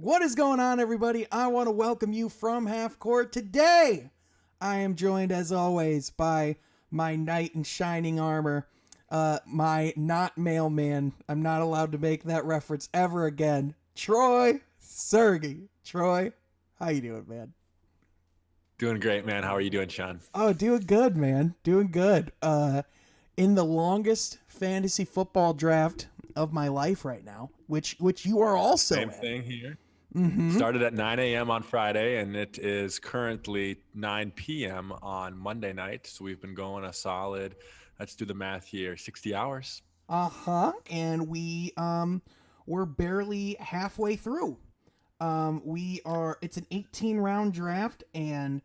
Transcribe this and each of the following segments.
What is going on, everybody? I want to welcome you from Half Court. Today, I am joined, as always, by my knight in shining armor, my not mailman. I'm not allowed to make that reference ever again. Troy Sergey. Troy, how you doing, man? Doing great, man. How are you doing, Sean? Oh, doing good, man. Doing good. In the longest fantasy football draft of my life right now, which you are also Same in. thing here. Mm-hmm. Started at 9 a.m. on Friday, and it is currently 9 p.m. on Monday night. So we've been going a solid, let's do the math here, 60 hours. Uh-huh. And we're barely halfway through. It's an 18 round draft, and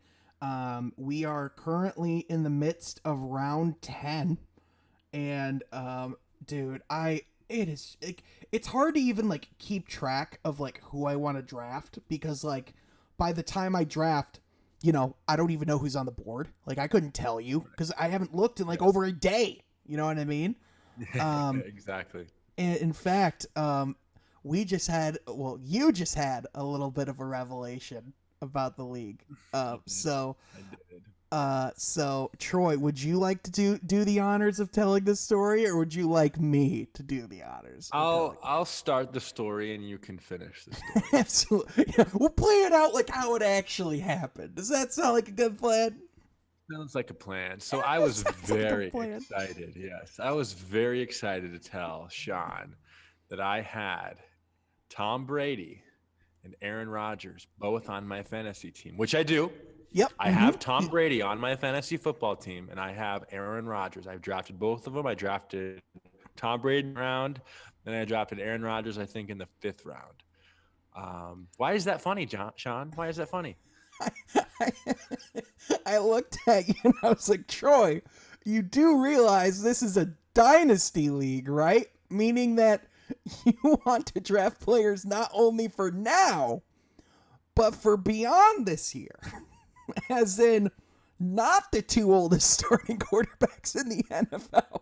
we are currently in the midst of round 10. And dude, it's hard to even like keep track of like who I want to draft, because like by the time I draft, I don't even know who's on the board. Like, I couldn't tell you because I haven't looked in like over a day. You know what I mean? Exactly. And in fact, you just had a little bit of a revelation about the league. I did. I did. So Troy, would you like to do the honors of telling this story, or would you like me to do the honors of telling I'll start the story and you can finish the story. it? Absolutely. Yeah, we'll play it out like how it actually happened. Does that sound like a good plan? Sounds like a plan. So I was Sounds like a very plan. excited. Yes, I was very excited to tell Sean that I had Tom Brady and Aaron Rodgers both on my fantasy team, which I do. Yep. I have Tom Brady on my fantasy football team, and I have Aaron Rodgers. I've drafted both of them. I drafted Tom Brady in the round, then I drafted Aaron Rodgers, I think, in the 5th round. Why is that funny, Sean? Why is that funny? I, I looked at you and I was like, Troy, you do realize this is a dynasty league, right? Meaning that you want to draft players not only for now, but for beyond this year. As in, not the two oldest starting quarterbacks in the NFL.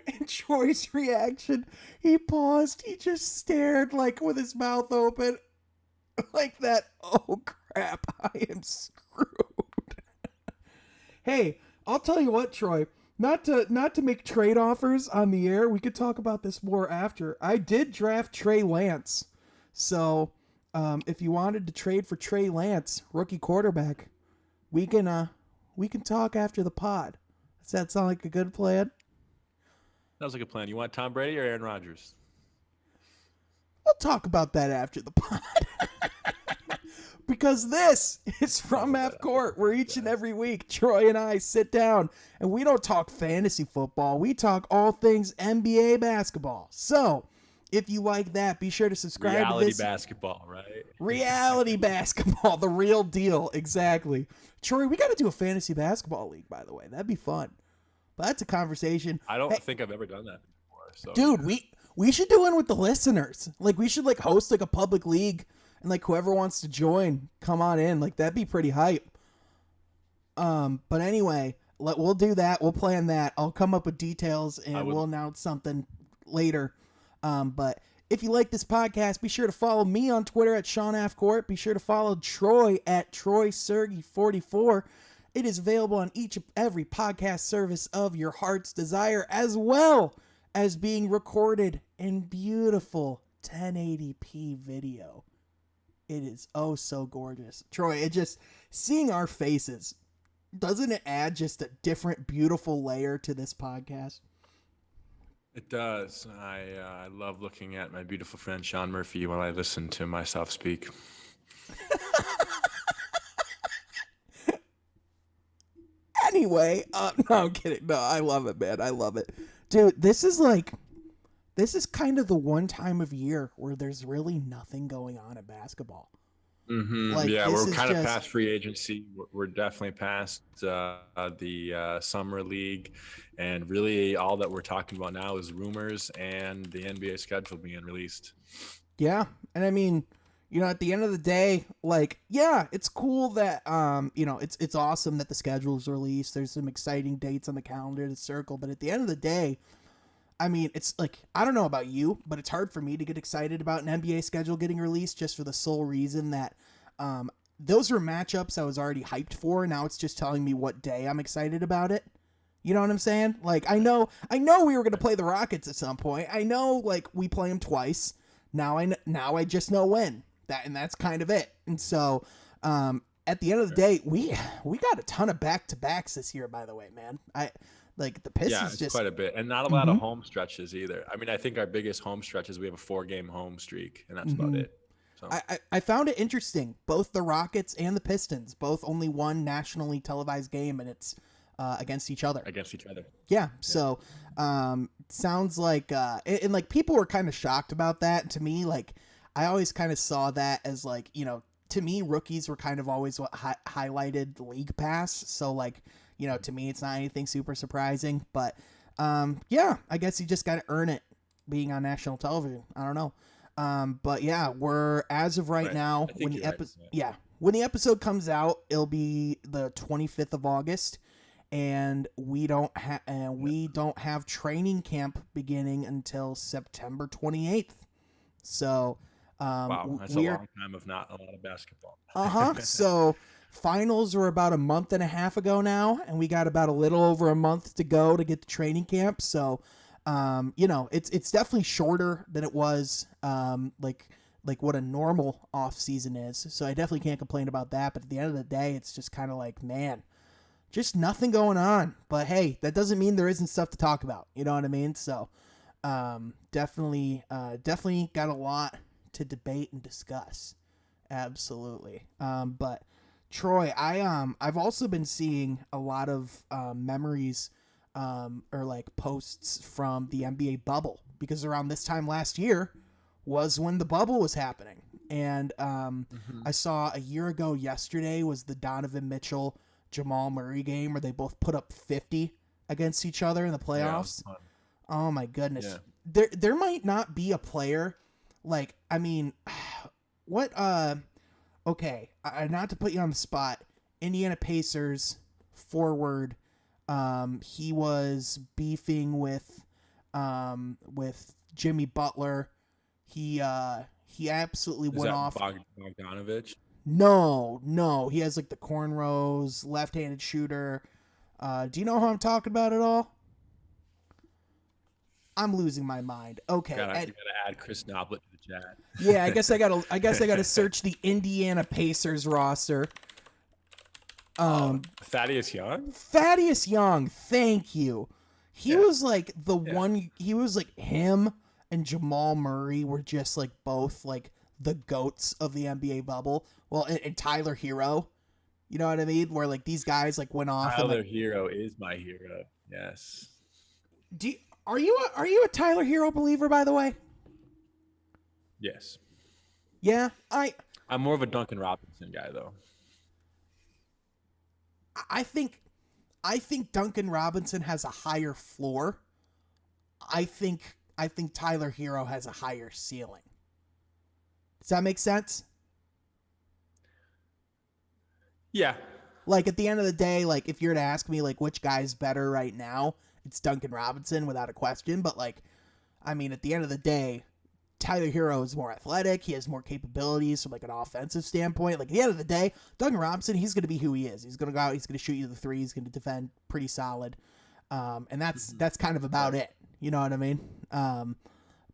And Troy's reaction, he paused, he just stared like with his mouth open, like that, oh crap, I am screwed. Hey, I'll tell you what, Troy, not to make trade offers on the air, we could talk about this more after. I did draft Trey Lance. So, if you wanted to trade for Trey Lance, rookie quarterback, we can talk after the pod. Does that sound like a good plan? Sounds like a plan. You want Tom Brady or Aaron Rodgers? We'll talk about that after the pod. Because this is from Half Court, where each and every week Troy and I sit down and we don't talk fantasy football. We talk all things NBA basketball. So, if you like that, be sure to subscribe Reality to this. basketball, right? Reality basketball, the real deal. Exactly. Troy, we got to do a fantasy basketball league, by the way. That'd be fun. But that's a conversation. I don't Hey, think I've ever done that before. So dude, we should do one with the listeners. Like, we should like host like a public league, and like whoever wants to join, come on in. Like, that'd be pretty hype. But anyway, we'll do that. We'll plan that. I'll come up with details and we'll announce something later. But if you like this podcast, be sure to follow me on Twitter at Sean Half Court. Be sure to follow Troy at Troy Sergey44. It is available on each and every podcast service of your heart's desire, as well as being recorded in beautiful 1080p video. It is oh so gorgeous. Troy, it just, seeing our faces, doesn't it add just a different beautiful layer to this podcast? it does. I love looking at my beautiful friend Sean Murphy while I listen to myself speak. Anyway, no, I'm kidding. No, I love it, man. I love it. Dude, this is kind of the one time of year where there's really nothing going on in basketball. Like, Yeah, this we're is kind of just past free agency. We're definitely past the summer league, and really all that we're talking about now is rumors and the NBA schedule being released. Yeah, and I mean, At the end of the day, like, yeah, it's cool that it's awesome that the schedule's released. There's some exciting dates on the calendar to circle, but at the end of the day, I mean, it's like, I don't know about you, but it's hard for me to get excited about an NBA schedule getting released just for the sole reason that those were matchups I was already hyped for. Now it's just telling me what day I'm excited about it. You know what I'm saying? Like, I know we were going to play the Rockets at some point. I know, like, we play them twice. Now I just know when. That's kind of it. And so, at the end of the day, we got a ton of back-to-backs this year, by the way, man. The Pistons it's quite a bit, and not a lot of home stretches either. I mean, I think our biggest home stretch is we have a 4-game home streak, and that's about it. So I found it interesting. Both the Rockets and the Pistons both only one nationally televised game, and it's against each other. Yeah. So sounds like and like people were kind of shocked about that. To me, like, I always kind of saw that as like, to me, rookies were kind of always what highlighted the league pass. So like, to me, it's not anything super surprising, but yeah, I guess you just got to earn it being on national television. I don't know. But yeah, we're, as of right now, when the episode, when the episode comes out, it'll be the 25th of August, and we don't have training camp beginning until September 28th. So, wow, that's a long time of not a lot of basketball. So finals were about a month and a half ago now, and we got about a little over a month to go to get to training camp. So, it's definitely shorter than it was, like what a normal off season is. So I definitely can't complain about that. But at the end of the day, it's just kind of like, man, just nothing going on. But hey, that doesn't mean there isn't stuff to talk about. You know what I mean? So, definitely got a lot to debate and discuss. Absolutely. But Troy, I've also been seeing a lot of memories or like posts from the NBA bubble, because around this time last year was when the bubble was happening. And I saw a year ago yesterday was the Donovan Mitchell Jamal Murray game where they both put up 50 against each other in the playoffs. Yeah, oh my goodness. Yeah. There might not be a player, like, I mean, what okay, not to put you on the spot, Indiana Pacers forward, he was beefing with Jimmy Butler. He absolutely went off. Bogdanovich? No, he has like the cornrows, left-handed shooter. Do you know who I'm talking about at all? I'm losing my mind. Okay, you gotta add Chris Noblet to the chat. Yeah, I guess I gotta search the Indiana Pacers roster. Thaddeus Young. Thaddeus Young, thank you. He was like the one. He was like, him and Jamal Murray were just like both like the goats of the NBA bubble. Well, and Tyler Hero, you know what I mean? Where like these guys like went off. Tyler and, like, Hero is my hero. Yes. Are you a Tyler Hero believer, by the way? Yes. Yeah, I'm more of a Duncan Robinson guy, though. I think Duncan Robinson has a higher floor. I think Tyler Hero has a higher ceiling. Does that make sense? Yeah. Like, at the end of the day, like, if you're to ask me, like, which guy's better right now, it's Duncan Robinson without a question. But, like, I mean, at the end of the day, Tyler Hero is more athletic. He has more capabilities from, like, an offensive standpoint. Like, at the end of the day, Duncan Robinson,'t going to be who he is. He's going to go out. He's going to shoot you the three. He's going to defend pretty solid. And that's kind of about it. You know what I mean?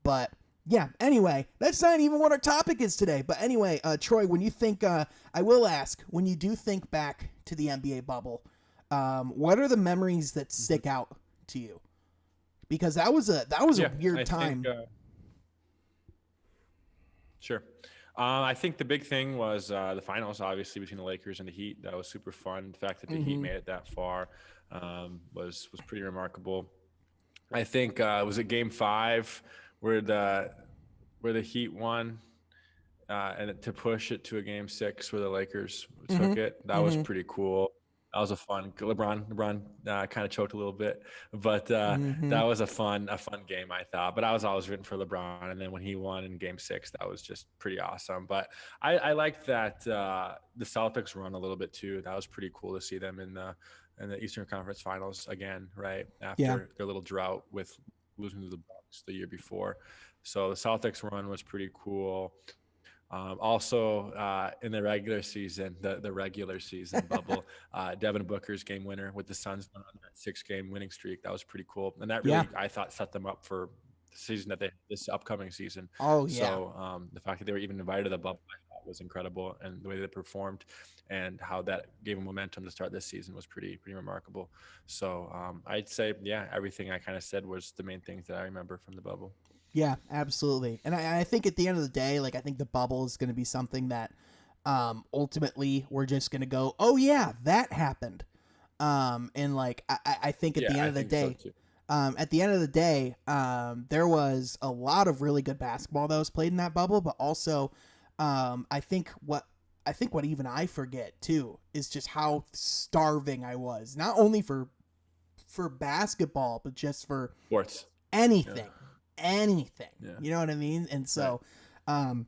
But yeah, anyway, that's not even what our topic is today. But anyway, Troy, when you think, I will ask, when you do think back to the NBA bubble, what are the memories that stick out to you? Because that was a weird time. Sure. I think the big thing was the finals, obviously, between the Lakers and the Heat. That was super fun. The fact that the Heat made it that far was pretty remarkable. I think it was at Game 5 where the Heat won, and to push it to a Game 6 where the Lakers took it. That was pretty cool. That was a fun. LeBron kind of choked a little bit, but Mm-hmm. that was a fun game, I thought. But I was always rooting for LeBron, and then when he won in Game 6, that was just pretty awesome. But I liked that the Celtics run a little bit too. That was pretty cool to see them in the Eastern Conference Finals again, right Yeah. after their little drought with losing to the Bucks the year before. So the Celtics run was pretty cool. Also, in the regular season, the regular season bubble, Devin Booker's game winner with the Suns on that 6-game winning streak. That was pretty cool, and that Yeah. really, I thought, set them up for the season that this upcoming season. Oh yeah. So the fact that they were even invited to the bubble, I thought was incredible, and the way they performed and how that gave them momentum to start this season was pretty remarkable. So I'd say, yeah, everything I kind of said was the main things that I remember from the bubble. Yeah, absolutely. And I think at the end of the day, like I think the bubble is going to be something that ultimately we're just going to go, oh yeah, that happened. And like I think at Yeah, the end I of the think so day, too. there was a lot of really good basketball that was played in that bubble, but also I think what even I forget too is just how starving I was, not only for basketball, but just for Sports. Yeah. anything, anything. Yeah. You know what I mean? And Right. so, um,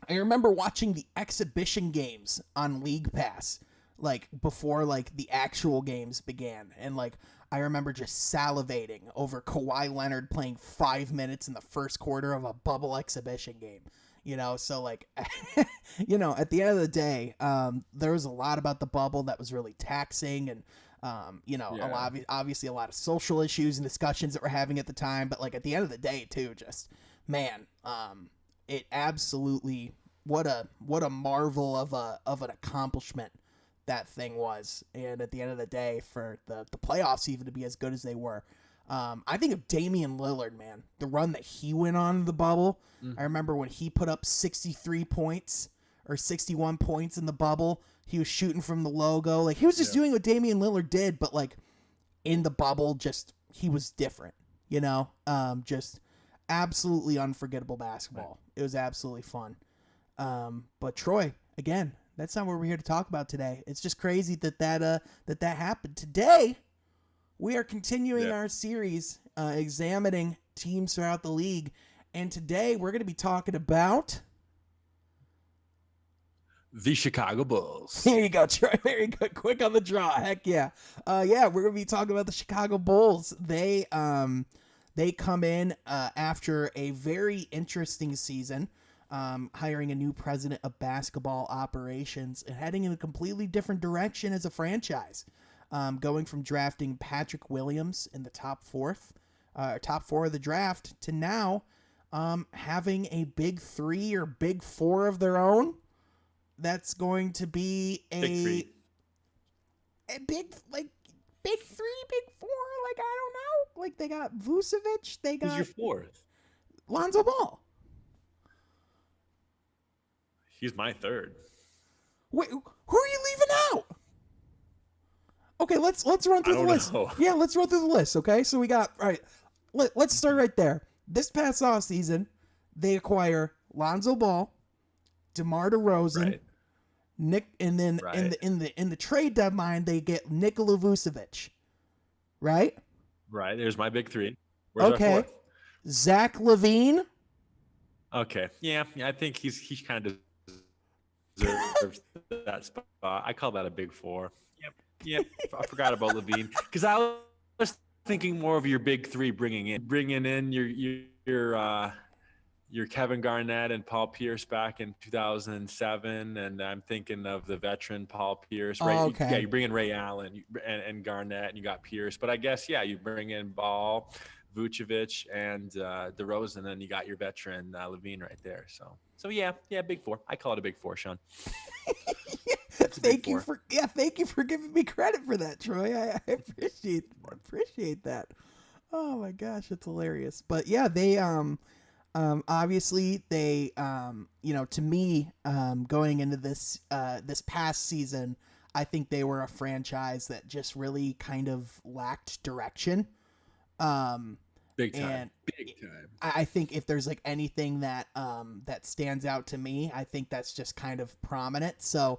I remember watching the exhibition games on League Pass, like before like the actual games began, and like I remember just salivating over Kawhi Leonard playing 5 minutes in the first quarter of a bubble exhibition game. You know, so like, at the end of the day, there was a lot about the bubble that was really taxing, and a Yeah. lot, obviously a lot of social issues and discussions that we're having at the time. But like at the end of the day, too, just man, it absolutely what a marvel of an accomplishment that thing was. And at the end of the day, for the playoffs even to be as good as they were, I think of Damian Lillard, man, the run that he went on in the bubble. I Mhm. remember when he put up 63 points or 61 points in the bubble. He was shooting from the logo. Like he was just Yeah. doing what Damian Lillard did, but like in the bubble, just he was different, just absolutely unforgettable Right. basketball. It was absolutely fun. But Troy, again, that's not what we're here to talk about today. It's just crazy that happened today. We are continuing Yeah. our series, examining teams throughout the league, and today we're going to be talking about. The Chicago Bulls. Here you go, Troy. Very good. Quick on the draw. Heck yeah. Yeah, we're gonna be talking about the Chicago Bulls. They come in after a very interesting season, hiring a new president of basketball operations and heading in a completely different direction as a franchise. Going from drafting Patrick Williams in the top four of the draft to now having a big three or big four of their own. That's going to be Big three. a big three, big four. Like I don't know. Like they got Vucevic, they Who's your got fourth? Lonzo Ball. He's my third. Wait, who are you leaving out? Okay, let's run I through the don't list. know. Yeah, let's run through the list. Okay, so we got all right. Let's start right there. This past off season, they acquire Lonzo Ball, DeMar DeRozan, Right. Nick, and then Right. in the trade deadline they get Nikola Vucevic, right? Right. There's my big three. Where's our Okay, fourth? Zach LaVine. Okay. Yeah. I think he's kind of deserves that spot. I call that a big four. Yep. Yep. I forgot about Levine because I was thinking more of your big three, bringing in your Kevin Garnett and Paul Pierce back in 2007, and I'm thinking of the veteran Paul Pierce. Right? Oh, Yeah, okay, you bring in Ray Allen and Garnett, and you got Pierce. But I guess you bring in Ball, Vucevic, and DeRozan, and then you got your veteran Levine right there. So yeah, big four. I call it a big four, Sean. It's a big thank you four. thank you for giving me credit for that, Troy. I appreciate that. Oh my gosh, it's hilarious. But yeah, they obviously they to me going into this past season, I think they were a franchise that just really kind of lacked direction. Um, Big time. and Big time. I think if there's like anything that stands out to me, I think that's just kind of prominent. So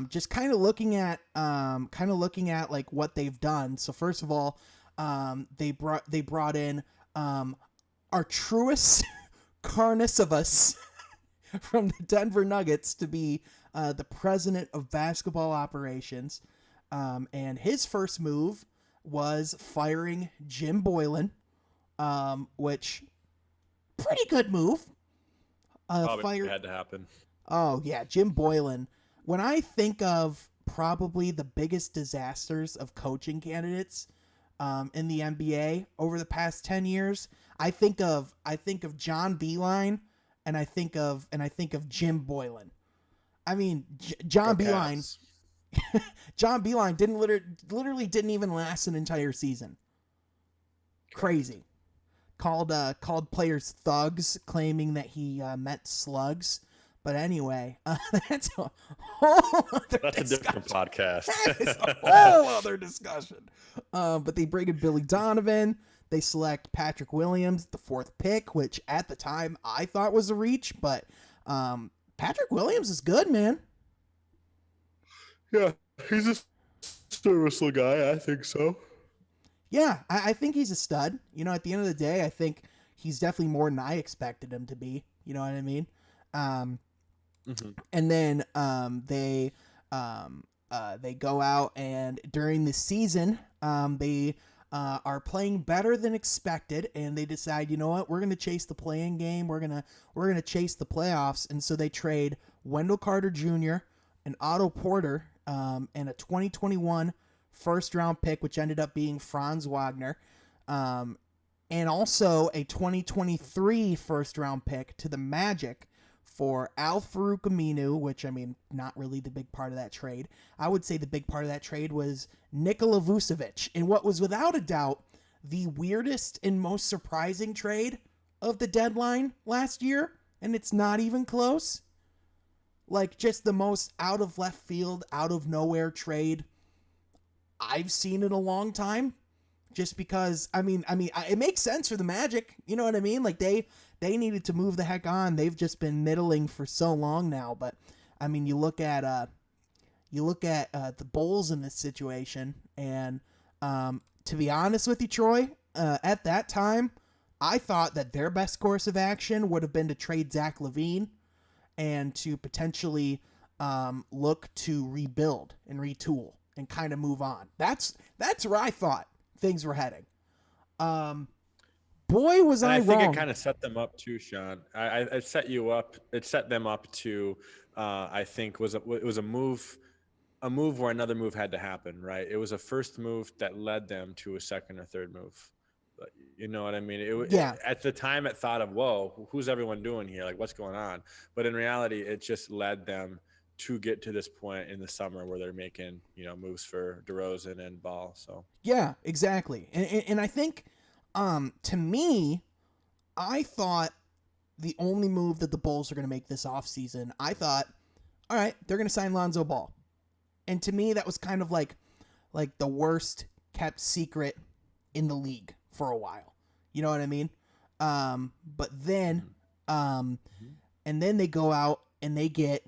just kind of looking at like what they've done. So first of all, they brought in our truest carnus of us from the Denver Nuggets to be the president of basketball operations. And his first move was firing Jim Boylan, which pretty good move. Probably had to happen. Oh yeah, Jim Boylan. When I think of probably the biggest disasters of coaching candidates in the NBA over the past 10 years, I think of John Beilein and I think of Jim Boylan. I mean, John Beilein literally didn't even last an entire season. Crazy. Called players thugs, claiming that he meant slugs. But anyway, that's a whole other That's discussion. a different podcast. That is a whole other discussion. But they bring in Billy Donovan. They select Patrick Williams, the 4th pick, which at the time I thought was a reach. But Patrick Williams is good, man. Yeah, he's a serviceable guy. I think so. Yeah, I think he's a stud. You know, at the end of the day, I think he's definitely more than I expected him to be. You know what I mean? And then they go out, and during the season, they are playing better than expected, and they decide, you know what, we're gonna chase the play-in game. We're gonna chase the playoffs, and so they trade Wendell Carter Jr., and Otto Porter, and a 2021 first-round pick, which ended up being Franz Wagner, and also a 2023 first-round pick to the Magic for Al-Farouq Aminu, which, I mean, not really the big part of that trade. I would say the big part of that trade was Nikola Vucevic, in what was without a doubt the weirdest and most surprising trade of the deadline last year, and it's not even close. Like, just the most out of left field, out of nowhere trade I've seen in a long time. Just because, I mean, it makes sense for the Magic. You know what I mean? Like, they needed to move the heck on. They've just been middling for so long now. But I mean, you look at the Bulls in this situation, and to be honest with you, Troy, at that time, I thought that their best course of action would have been to trade Zach LaVine and to potentially look to rebuild and retool and kind of move on. That's where I thought things were heading. Boy, was I wrong. I think it kind of set them up too, Sean. I set you up. It set them up to, I think, it was a move where another move had to happen, right? It was a first move that led them to a second or third move. You know what I mean? Yeah. At the time, it thought of, whoa, who's everyone doing here? Like, what's going on? But in reality, it just led them to get to this point in the summer where they're making, moves for DeRozan and Ball. So yeah, exactly. And I think, to me, I thought the only move that the Bulls are going to make this offseason, I thought, all right, they're going to sign Lonzo Ball. And to me, that was kind of like the worst kept secret in the league for a while. You know what I mean? But then, and then they go out and they get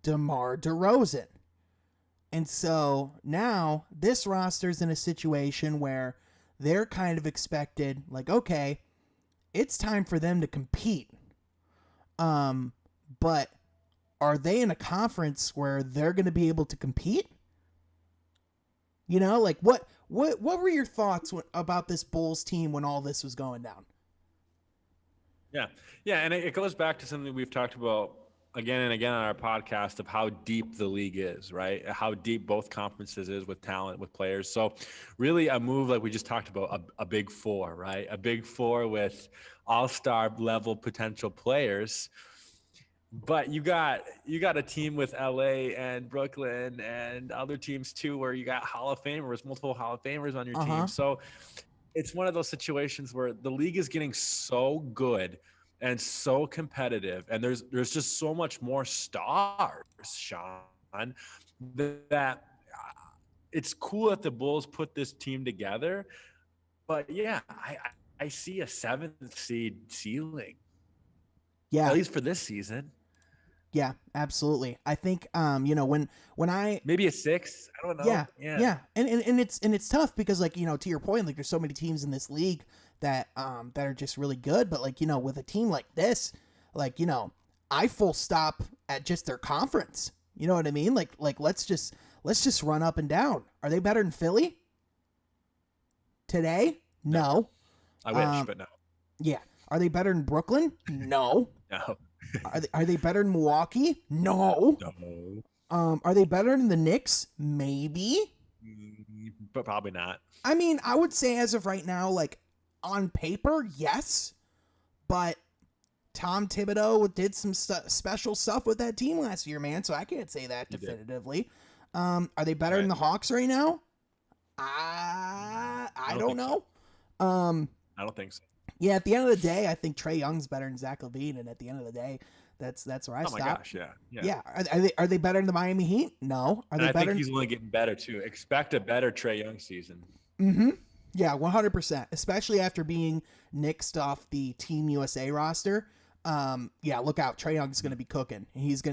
DeMar DeRozan. And so now this roster's in a situation where they're kind of expected, like, okay, it's time for them to compete. But are they in a conference where they're going to be able to compete? You know, like what were your thoughts about this Bulls team when all this was going down? Yeah, and it goes back to something we've talked about again and again on our podcast of how deep the league is, right? How deep both conferences is with talent, with players. So really a move like we just talked about, a big four, right? A big four with all-star level potential players. But you got a team with LA and Brooklyn and other teams too, where you got Hall of Famers, multiple Hall of Famers on your team. So it's one of those situations where the league is getting so good and so competitive, and there's just so much more stars, Sean, that it's cool that the Bulls put this team together. But yeah, I see a 7th seed ceiling. Yeah, at least for this season. Yeah, absolutely. I think when I Maybe a 6. I don't know. yeah, Yeah. yeah. And it's tough because like, to your point, like there's so many teams in this league that that are just really good, but like, with a team like this, like, I full stop at just their conference. You know what I mean? Like let's just run up and down. Are they better than Philly today? No. I wish, Um, but no. yeah. Are they better than Brooklyn? No. No. Are they better than Milwaukee? No. No. Are they better than the Knicks? Maybe. But probably not. I mean, I would say as of right now, like on paper, yes, but Tom Thibodeau did some special stuff with that team last year, man. So I can't say that He did. definitively. Are they better than the Hawks right now? I don't know. I don't think so. Yeah, at the end of the day, I think Trae Young's better than Zach LaVine, and at the end of the day, that's where I Oh stop. my gosh, yeah. Yeah, are they better than the Miami Heat? No. Are And they I better? think he's only getting better too. Expect a better Trae Young season. Mm-hmm. Yeah, 100%. Especially after being nixed off the Team USA roster. Yeah, look out. Trae Young's going to be cooking.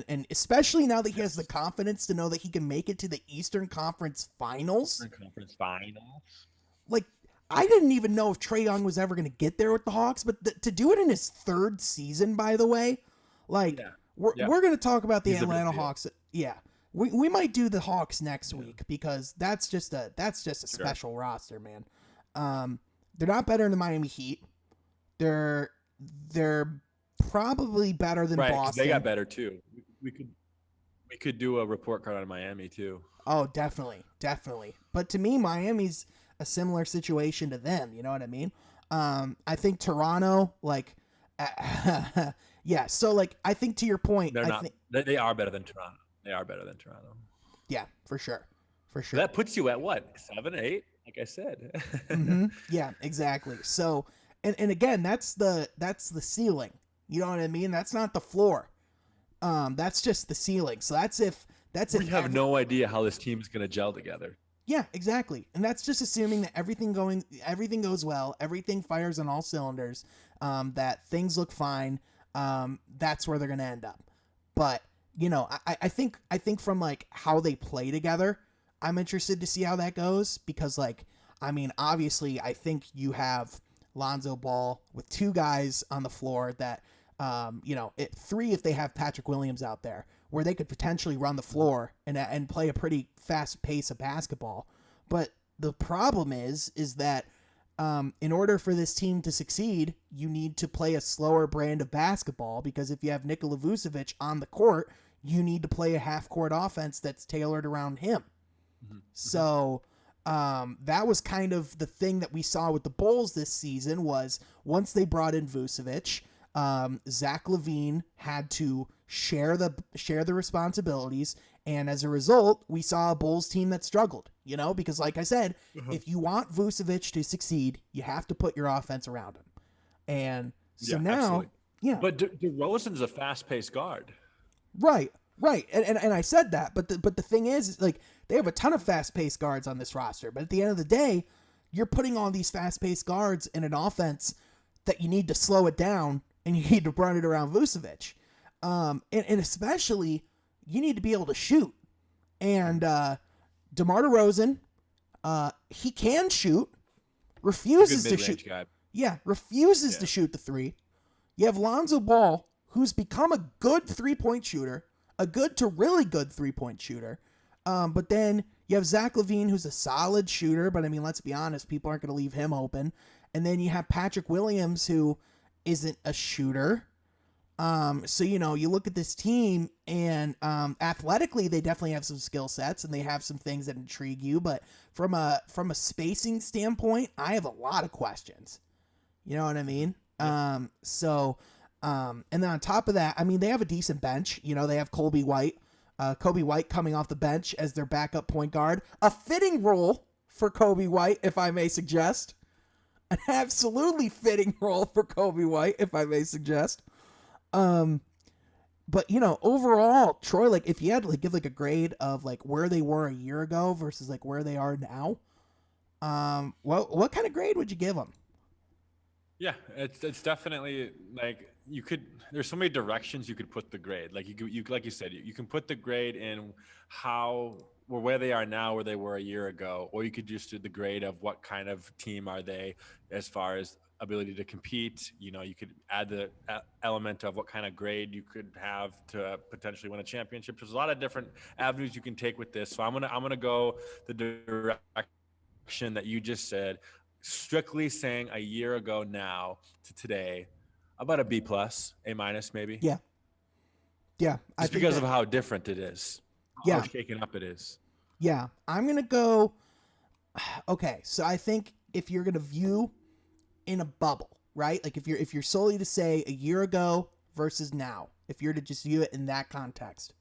And especially now that he has the confidence to know that he can make it to the Eastern Conference Finals. Like, I didn't even know if Trae Young was ever going to get there with the Hawks, but to do it in his third season, by the way, like, we're going to talk about the Atlanta Hawks. Yeah. We might do the Hawks next week because that's just a special roster, man. They're not better than the Miami Heat. They're probably better than Boston. They got better too. We could do a report card on Miami too. Oh, definitely. But to me, Miami's a similar situation to them. You know what I mean? I think Toronto, like, yeah. So, like, I think to your point, They are better than Toronto. They are better than Toronto. Yeah, for sure. So that puts you at what? 7, 8? Like I said. Mm-hmm. Yeah, exactly. So, and again, that's the ceiling. You know what I mean? That's not the floor. That's just the ceiling. So we have no idea how this team is going to gel together. Yeah, exactly. And that's just assuming that everything goes well, everything fires on all cylinders, that things look fine. That's where they're going to end up. But, I think from like how they play together, I'm interested to see how that goes because, like, I mean, obviously I think you have Lonzo Ball with 2 guys on the floor that, 3 if they have Patrick Williams out there, where they could potentially run the floor and play a pretty fast pace of basketball. But the problem is that in order for this team to succeed, you need to play a slower brand of basketball because if you have Nikola Vucevic on the court, you need to play a half-court offense that's tailored around him. Mm-hmm. So that was kind of the thing that we saw with the Bulls this season was once they brought in Vucevic, Zach LaVine had to share the responsibilities, and as a result, we saw a Bulls team that struggled. Because like I said, if you want Vucevic to succeed, you have to put your offense around him, and so now, absolutely. Yeah. But DeRozan's a fast-paced guard. Right, and I said that, but the thing is, like, they have a ton of fast-paced guards on this roster, but at the end of the day, you're putting all these fast-paced guards in an offense that you need to slow it down and you need to run it around Vucevic. And especially, you need to be able to shoot. And DeMar DeRozan, he can shoot, refuses to shoot. Guy. Yeah, refuses to shoot the 3. You have Lonzo Ball, who's become a good 3-point shooter, a good to really good 3-point shooter. But then you have Zach LaVine, who's a solid shooter, but I mean, let's be honest, people aren't going to leave him open. And then you have Patrick Williams, who isn't a shooter. So, you look at this team and athletically, they definitely have some skill sets and they have some things that intrigue you. But from a spacing standpoint, I have a lot of questions. You know what I mean? And then on top of that, I mean, they have a decent bench. They have Kobe White coming off the bench as their backup point guard. A fitting role for Kobe White, if I may suggest. An absolutely fitting role for Kobe White, if I may suggest. But overall, Troy, like, if you had to like give like a grade of like where they were a year ago versus like where they are now, what kind of grade would you give them? Yeah, it's definitely like there's so many directions you could put the grade. Like you like you said, you can put the grade in how or where they are now, where they were a year ago, or you could just do the grade of what kind of team are they as far as ability to compete. You could add the element of what kind of grade you could have to potentially win a championship. There's a lot of different avenues you can take with this. So I'm gonna go the direction that you just said, strictly saying a year ago now to today, about a B plus, A minus maybe, Yeah. Yeah. I just think because of that, how different it is, how yeah. shaken up it is. Yeah. I'm going to go. Okay. So I think if you're going to view in a bubble, right? Like if you're solely to say a year ago versus now, if you're to just view it in that context,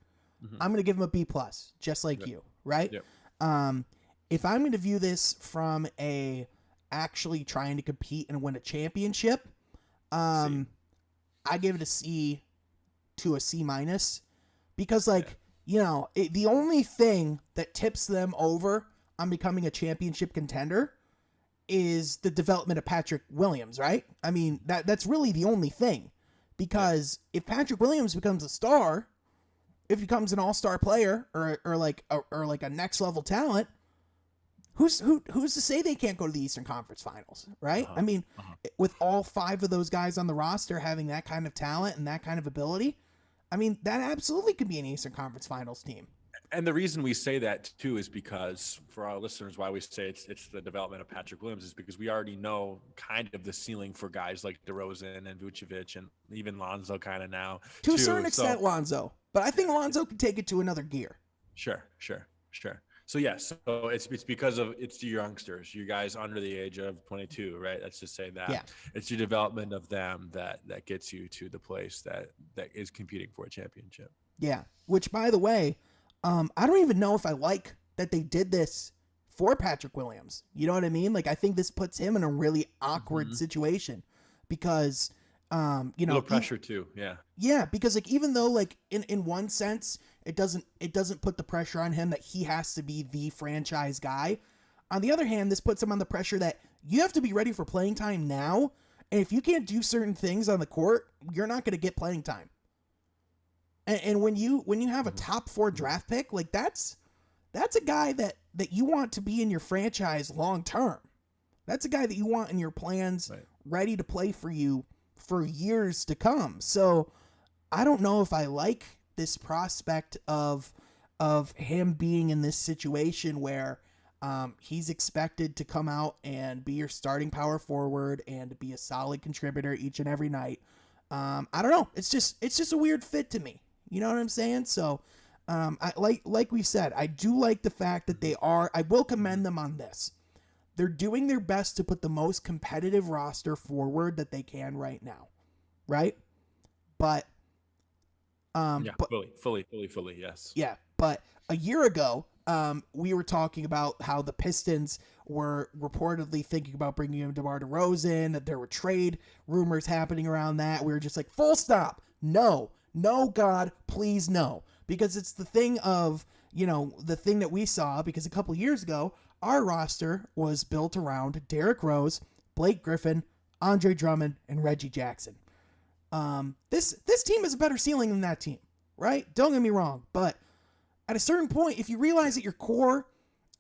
Mm-hmm. I'm going to give him a B plus, just like Yep. you, right? Yep. Um, if I'm going to view this from a actually trying to compete and win a championship, C. um, I give it a C to a C minus because, Yeah. like, the only thing that tips them over on becoming a championship contender is the development of Patrick Williams, right? I mean, that's really the only thing. Because if Patrick Williams becomes a star, if he becomes an all-star player or like a next level talent, who's to say they can't go to the Eastern Conference Finals, right? Uh-huh. I mean, Uh-huh. with all 5 of those guys on the roster having that kind of talent and that kind of ability, I mean, that absolutely could be an Eastern Conference Finals team. And the reason we say that too is because for our listeners, why we say it's the development of Patrick Williams is because we already know kind of the ceiling for guys like DeRozan and Vucevic and even Lonzo kind of now To a too. certain So extent, Lonzo. But I think yeah, Lonzo can take it to another gear. sure. So yes, so it's because of it's your youngsters, you guys under the age of 22, right? Let's just say that Yeah. it's your development of them that gets you to the place that is competing for a championship. Yeah. Which, by the way, I don't even know if I like that they did this for Patrick Williams. You know what I mean? Like, I think this puts him in a really awkward Mhm. situation because, A little pressure too, yeah. yeah, because like even though like in one sense it doesn't put the pressure on him that he has to be the franchise guy. On the other hand, this puts him on the pressure that you have to be ready for playing time now, and if you can't do certain things on the court, you're not going to get playing time. And when you have a Mhm. top 4 Mhm. draft pick, like that's a guy that you want to be in your franchise long term. That's a guy that you want in your plans, Right. ready to play for you for years to come. So I don't know if I like this prospect of him being in this situation where he's expected to come out and be your starting power forward and to be a solid contributor each and every night. I don't know. It's just a weird fit to me. You know what I'm saying? So I like we said, I do like the fact that they are. I will commend them on this. They're doing their best to put the most competitive roster forward that they can right now, right? But Yeah, but fully, yes. yeah, but a year ago, we were talking about how the Pistons were reportedly thinking about bringing in DeMar DeRozan, that there were trade rumors happening around that. We were just like, full stop. No, God, please no. Because it's the thing of, the thing that we saw, because a couple years ago, our roster was built around Derrick Rose, Blake Griffin, Andre Drummond, and Reggie Jackson. This team has a better ceiling than that team, right? Don't get me wrong, but at a certain point, if you realize that your core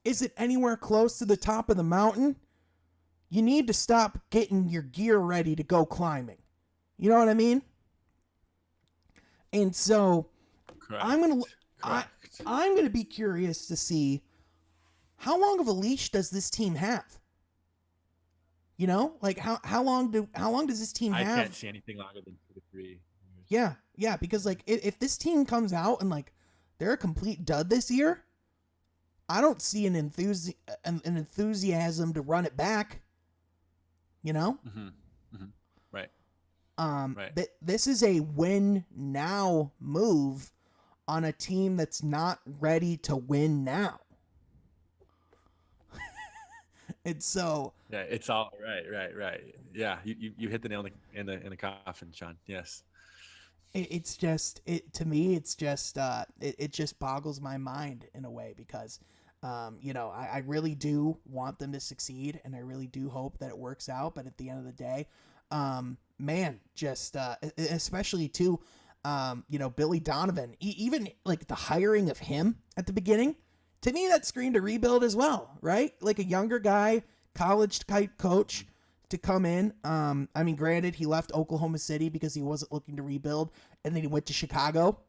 isn't anywhere close to the top of the mountain, you need to stop getting your gear ready to go climbing. You know what I mean? And so Correct. I'm gonna Correct. I'm gonna be curious to see how long of a leash does this team have. Like how long does this team I have? can't see anything longer than 2 to 3 years. Yeah, because like if this team comes out and like they're a complete dud this year, I don't see an enthusiasm to run it back. Mm-hmm. Mm-hmm. Right. Right. This is a win now move on a team that's not ready to win now. And so Yeah, it's all right. Yeah, you hit the nail in the coffin, Sean. Yes. it's just to me it's just it just boggles my mind in a way because I really do want them to succeed and I really do hope that it works out, but at the end of the day man, just especially too, Billy Donovan, even like the hiring of him at the beginning, to me that screamed a rebuild as well, right? Like a younger guy, college type coach to come in. I mean, granted, he left Oklahoma City because he wasn't looking to rebuild, and then he went to Chicago,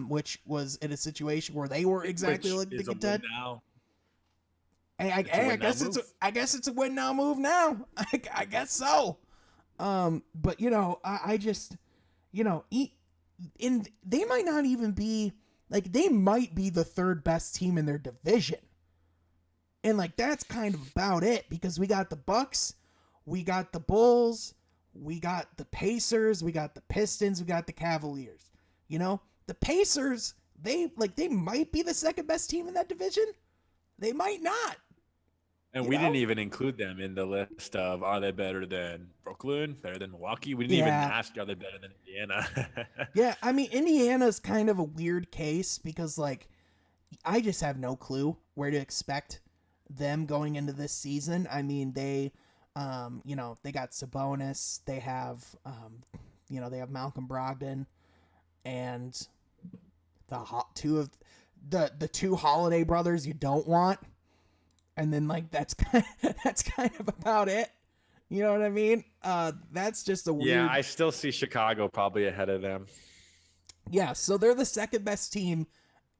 which was in a situation where they were exactly looking to contend. I guess it's a win now move now. I guess so. But I just, they might not even be like, they might be the third best team in their division. And like, that's kind of about it, because we got the Bucks, we got the Bulls, we got the Pacers, we got the Pistons, we got the Cavaliers. The Pacers, they might be the second best team in that division. They might not. And we didn't even include them in the list of, are they better than Brooklyn, better than Milwaukee? We didn't even ask, are they better than Indiana? Yeah, I mean, Indiana's kind of a weird case because, like, I just have no clue where to expect them going into this season. I mean, they got Sabonis, they have, they have Malcolm Brogdon, and the two Holiday brothers you don't want. And then, like, that's kind of about it. You know what I mean? That's just a weird... Yeah, I still see Chicago probably ahead of them. Yeah, so they're the second best team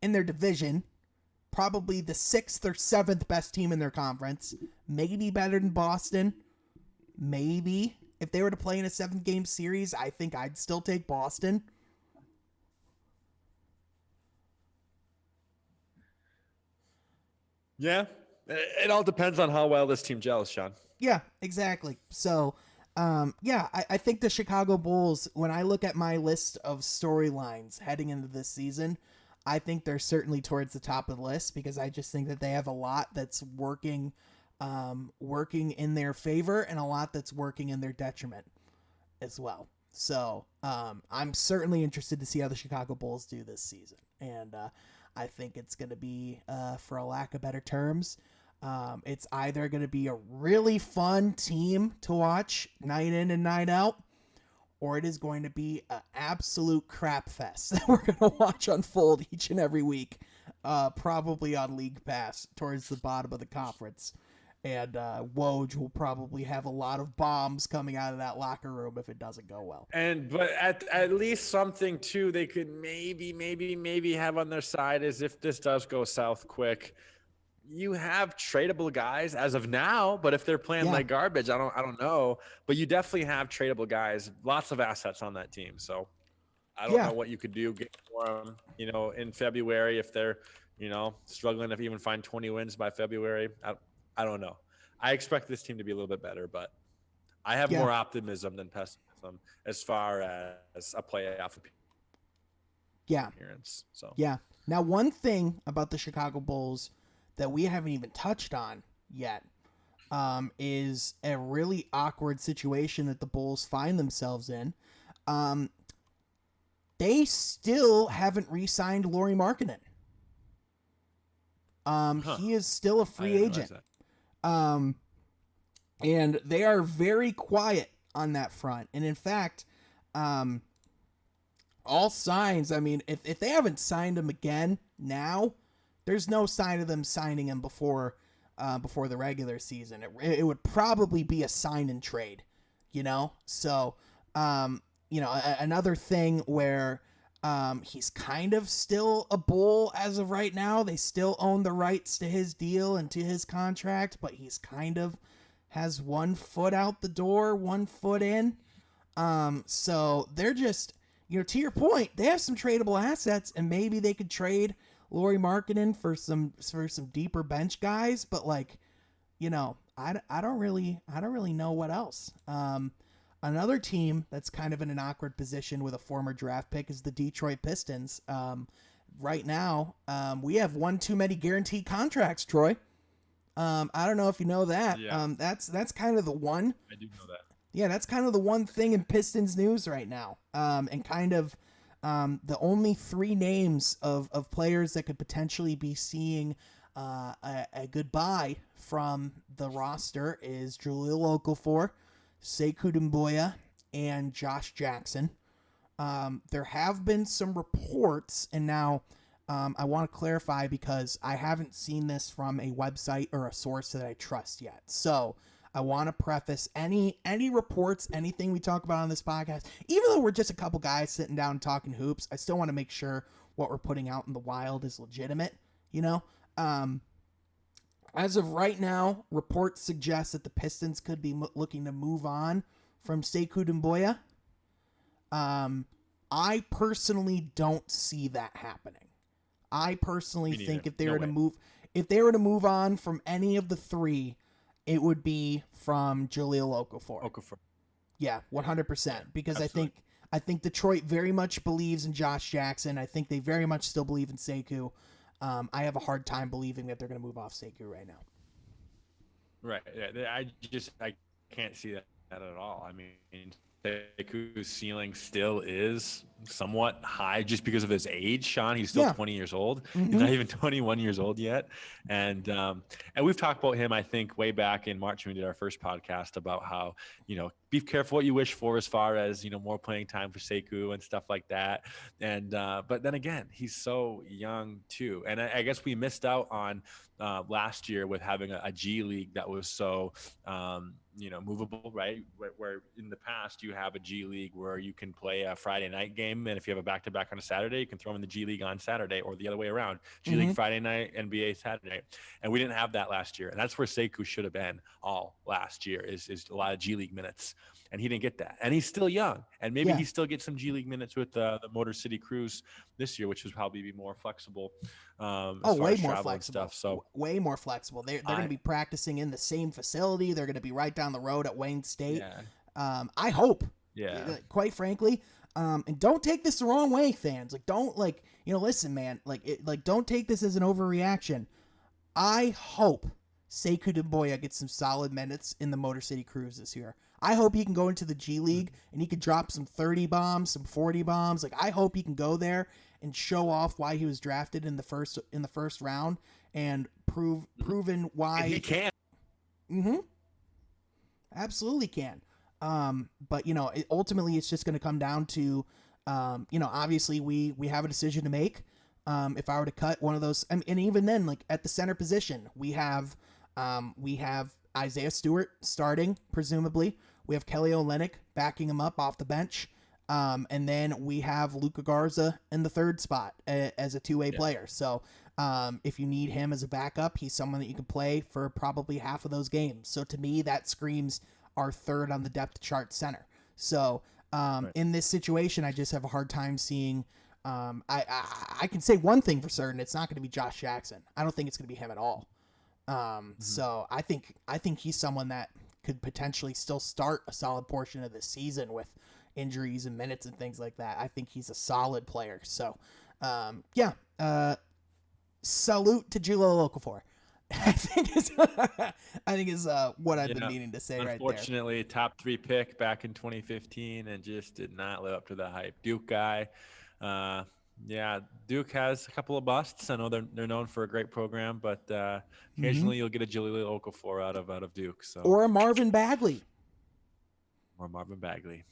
in their division. Probably the sixth or seventh best team in their conference. Maybe better than Boston. Maybe. If they were to play in a 7-game series, I think I'd still take Boston. Yeah. It all depends on how well this team gels, Sean. Yeah, exactly. So, I think the Chicago Bulls, when I look at my list of storylines heading into this season, I think they're certainly towards the top of the list, because I just think that they have a lot that's working in their favor and a lot that's working in their detriment as well. So, I'm certainly interested to see how the Chicago Bulls do this season. And I think it's going to be, for a lack of better terms, it's either going to be a really fun team to watch night in and night out, or it is going to be an absolute crap fest that we're going to watch unfold each and every week, probably on League Pass towards the bottom of the conference. And Woj will probably have a lot of bombs coming out of that locker room if it doesn't go well. But at least something too they could maybe have on their side is, if this does go south quick, you have tradable guys as of now. But if they're playing like garbage, I don't know. But you definitely have tradable guys, lots of assets on that team. So I don't know what you could do get for them, in February, if they're, struggling to even find 20 wins by February. I don't know. I expect this team to be a little bit better, but I have more optimism than pessimism as far as a playoff appearance. So Now, one thing about the Chicago Bulls that we haven't even touched on yet is a really awkward situation that the Bulls find themselves in. They still haven't re-signed Lauri Markkanen. He is still a free agent. And they are very quiet on that front. And in fact, all signs, I mean, if they haven't signed him again now, there's no sign of them signing him before the regular season. It would probably be a sign and trade, So, another thing where he's kind of still a Bull as of right now. They still own the rights to his deal and to his contract, but he's kind of has 1 foot out the door, 1 foot in. So they're just, to your point, they have some tradable assets, and maybe they could trade Lauri Markkanen for some deeper bench guys, but I don't really know what else. Another team that's kind of in an awkward position with a former draft pick is the Detroit Pistons. Right now, we have one too many guaranteed contracts, Troy. I don't know if you know that. Yeah. That's kind of the one. I do know that. Yeah, that's kind of the one thing in Pistons news right now. And kind of the only 3 names of players that could potentially be seeing a goodbye from the roster is Jahlil Okafor, Sekou Doumbouya and Josh Jackson. There have been some reports, and now I want to clarify because I haven't seen this from a website or a source that I trust yet. So I want to preface any reports, anything we talk about on this podcast, even though we're just a couple guys sitting down and talking hoops, I still want to make sure what we're putting out in the wild is legitimate, you know? As of right now, reports suggest that the Pistons could be looking to move on from Sekou Doumbouya. I personally don't see that happening. I personally think if they were to move on from any of the three, it would be from Jahlil Okafor. Yeah, 100%. Because absolutely. I think Detroit very much believes in Josh Jackson. I think they very much still believe in Sekou. I have a hard time believing that they're going to move off Sekou right now. Right. I can't see that at all. I mean, Sekou's ceiling still is somewhat high just because of his age, Sean. He's still 20 years old. Mm-hmm. He's not even 21 years old yet. And we've talked about him, I think, way back in March when we did our first podcast about how, be careful what you wish for as far as, more playing time for Sekou and stuff like that. And but then again, he's so young too. And I guess we missed out on last year with having a G League that was so movable, right? Where in the past you have a G League where you can play a Friday night game, and if you have a back-to-back on a Saturday, you can throw in the G League on Saturday, or the other way around. G League Friday night, NBA Saturday. And we didn't have that last year. And that's where Sekou should have been all last year, is a lot of G League minutes. And he didn't get that. And he's still young. And maybe he still gets some G League minutes with the Motor City Cruise this year, which would probably be more flexible. Way more flexible. Stuff, so way more flexible. They're going to be practicing in the same facility. They're going to be right down the road at Wayne State. Yeah. I hope. Yeah. Quite frankly. And don't take this the wrong way, fans. Don't listen, man. Don't take this as an overreaction. I hope Sekou Doumbouya gets some solid minutes in the Motor City Cruise this year. I hope he can go into the G League and he could drop some 30 bombs, some 40 bombs. I hope he can go there and show off why he was drafted in the first round and proven why and he can. Mm-hmm. Absolutely can. But ultimately it's just going to come down to, obviously we have a decision to make. If I were to cut one of those, and even then, at the center position, we have Isaiah Stewart starting, presumably. We have Kelly Olynyk backing him up off the bench. And then we have Luka Garza in the third spot as a two-way player. So if you need him as a backup, he's someone that you can play for probably half of those games. So to me, that screams our third on the depth chart center. So in this situation, I just have a hard time seeing. I can say one thing for certain: it's not going to be Josh Jackson. I don't think it's going to be him at all. So I think he's someone that could potentially still start a solid portion of the season with injuries and minutes and things like that. I think he's a solid player. So, salute to Jahlil Okafor. I think is what I've been meaning to say right there. Unfortunately, top 3 pick back in 2015 and just did not live up to the hype. Duke guy. Duke has a couple of busts. I know they're known for a great program, but occasionally you'll get a Jahlil Okafor out of Duke. So or a Marvin Bagley. Or Marvin Bagley.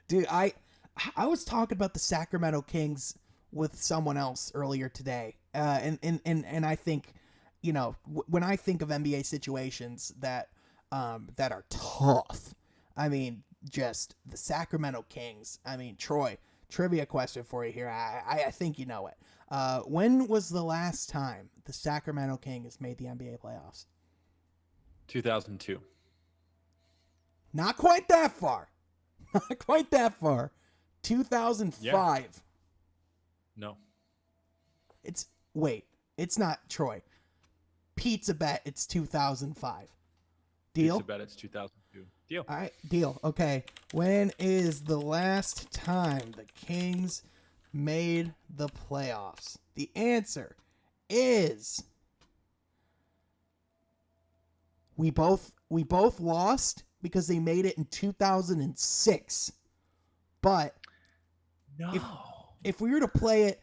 Dude, I was talking about the Sacramento Kings with someone else earlier today. And I think, when I think of NBA situations that are tough, I mean, just the Sacramento Kings. I mean, Troy, trivia question for you here. I think you know it. When was the last time the Sacramento Kings made the NBA playoffs? 2002. Not quite that far. 2005. Yeah. No. It's not Troy. Pizza bet it's 2005. Deal? Pizza bet it's 2002. Deal. All right, deal. Okay. When is the last time the Kings made the playoffs? The answer is we both lost because they made it in 2006. But no. If we were to play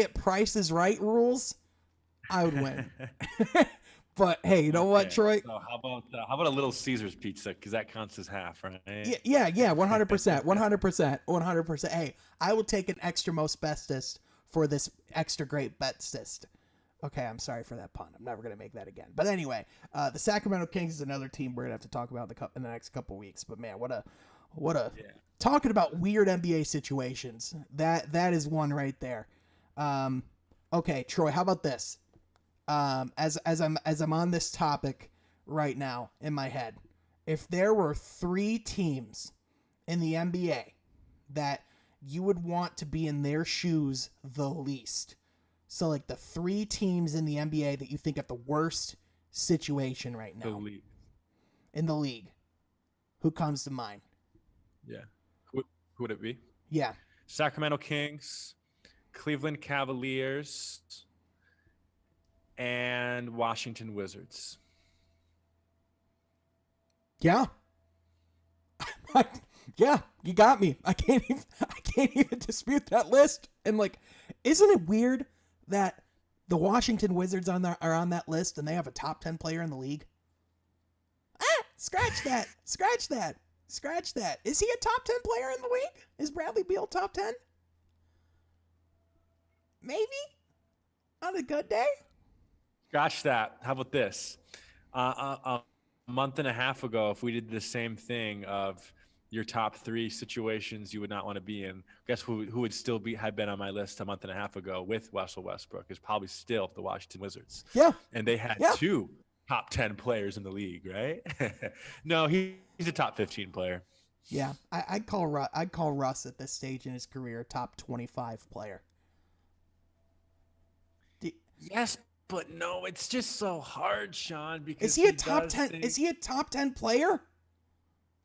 it Price is Right rules, I would win. But hey, you know what, Okay. Troy? So how about a Little Caesars pizza? Because that counts as half, right? Yeah, 100%, 100%, 100%. Hey, I will take an extra most bestest for this extra great bestest. Okay, I'm sorry for that pun. I'm never gonna make that again. But anyway, the Sacramento Kings is another team we're gonna have to talk about in the next couple weeks. But man, what a Yeah. talking about weird NBA situations. That is one right there. Okay, Troy, how about this? As I'm on this topic right now in my head, if there were 3 teams in the NBA that you would want to be in their shoes the least, so like the 3 teams in the NBA that you think have the worst situation right now in the league, who comes to mind? Yeah. Who would it be? Yeah. Sacramento Kings, Cleveland Cavaliers, and Washington Wizards. Yeah. Yeah, you got me. I can't even dispute that list. And like, isn't it weird that the Washington Wizards are on that list and they have a top 10 player in the league? Scratch that. Scratch that. Scratch that. Is he a top 10 player in the league? Is Bradley Beal top 10? Maybe? On a good day? Scratch that. How about this? A month and a half ago, if we did the same thing of your top 3 situations you would not want to be in, guess who would still have been on my list a month and a half ago with Russell Westbrook is probably still the Washington Wizards. Yeah. And they had 2 top 10 players in the league, right? No, he's a top 15 player. Yeah, I'd call Russ at this stage in his career a top 25 player. Yes, but no, it's just so hard, Sean. Because is he a top 10? Is he a top 10 player?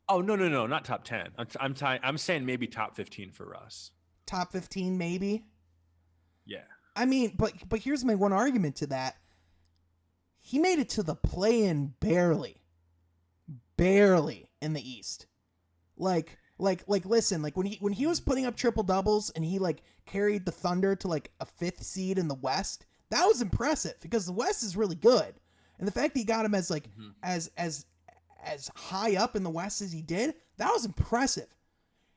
Oh no, not top 10. I'm saying maybe top 15 for Russ. Top 15, maybe. Yeah. I mean, but here's my one argument to that. He made it to the play-in barely in the East. Like listen, like when he was putting up triple doubles and he like carried the Thunder to like a 5th seed in the West, that was impressive because the West is really good. And the fact that he got him as like as high up in the West as he did, that was impressive.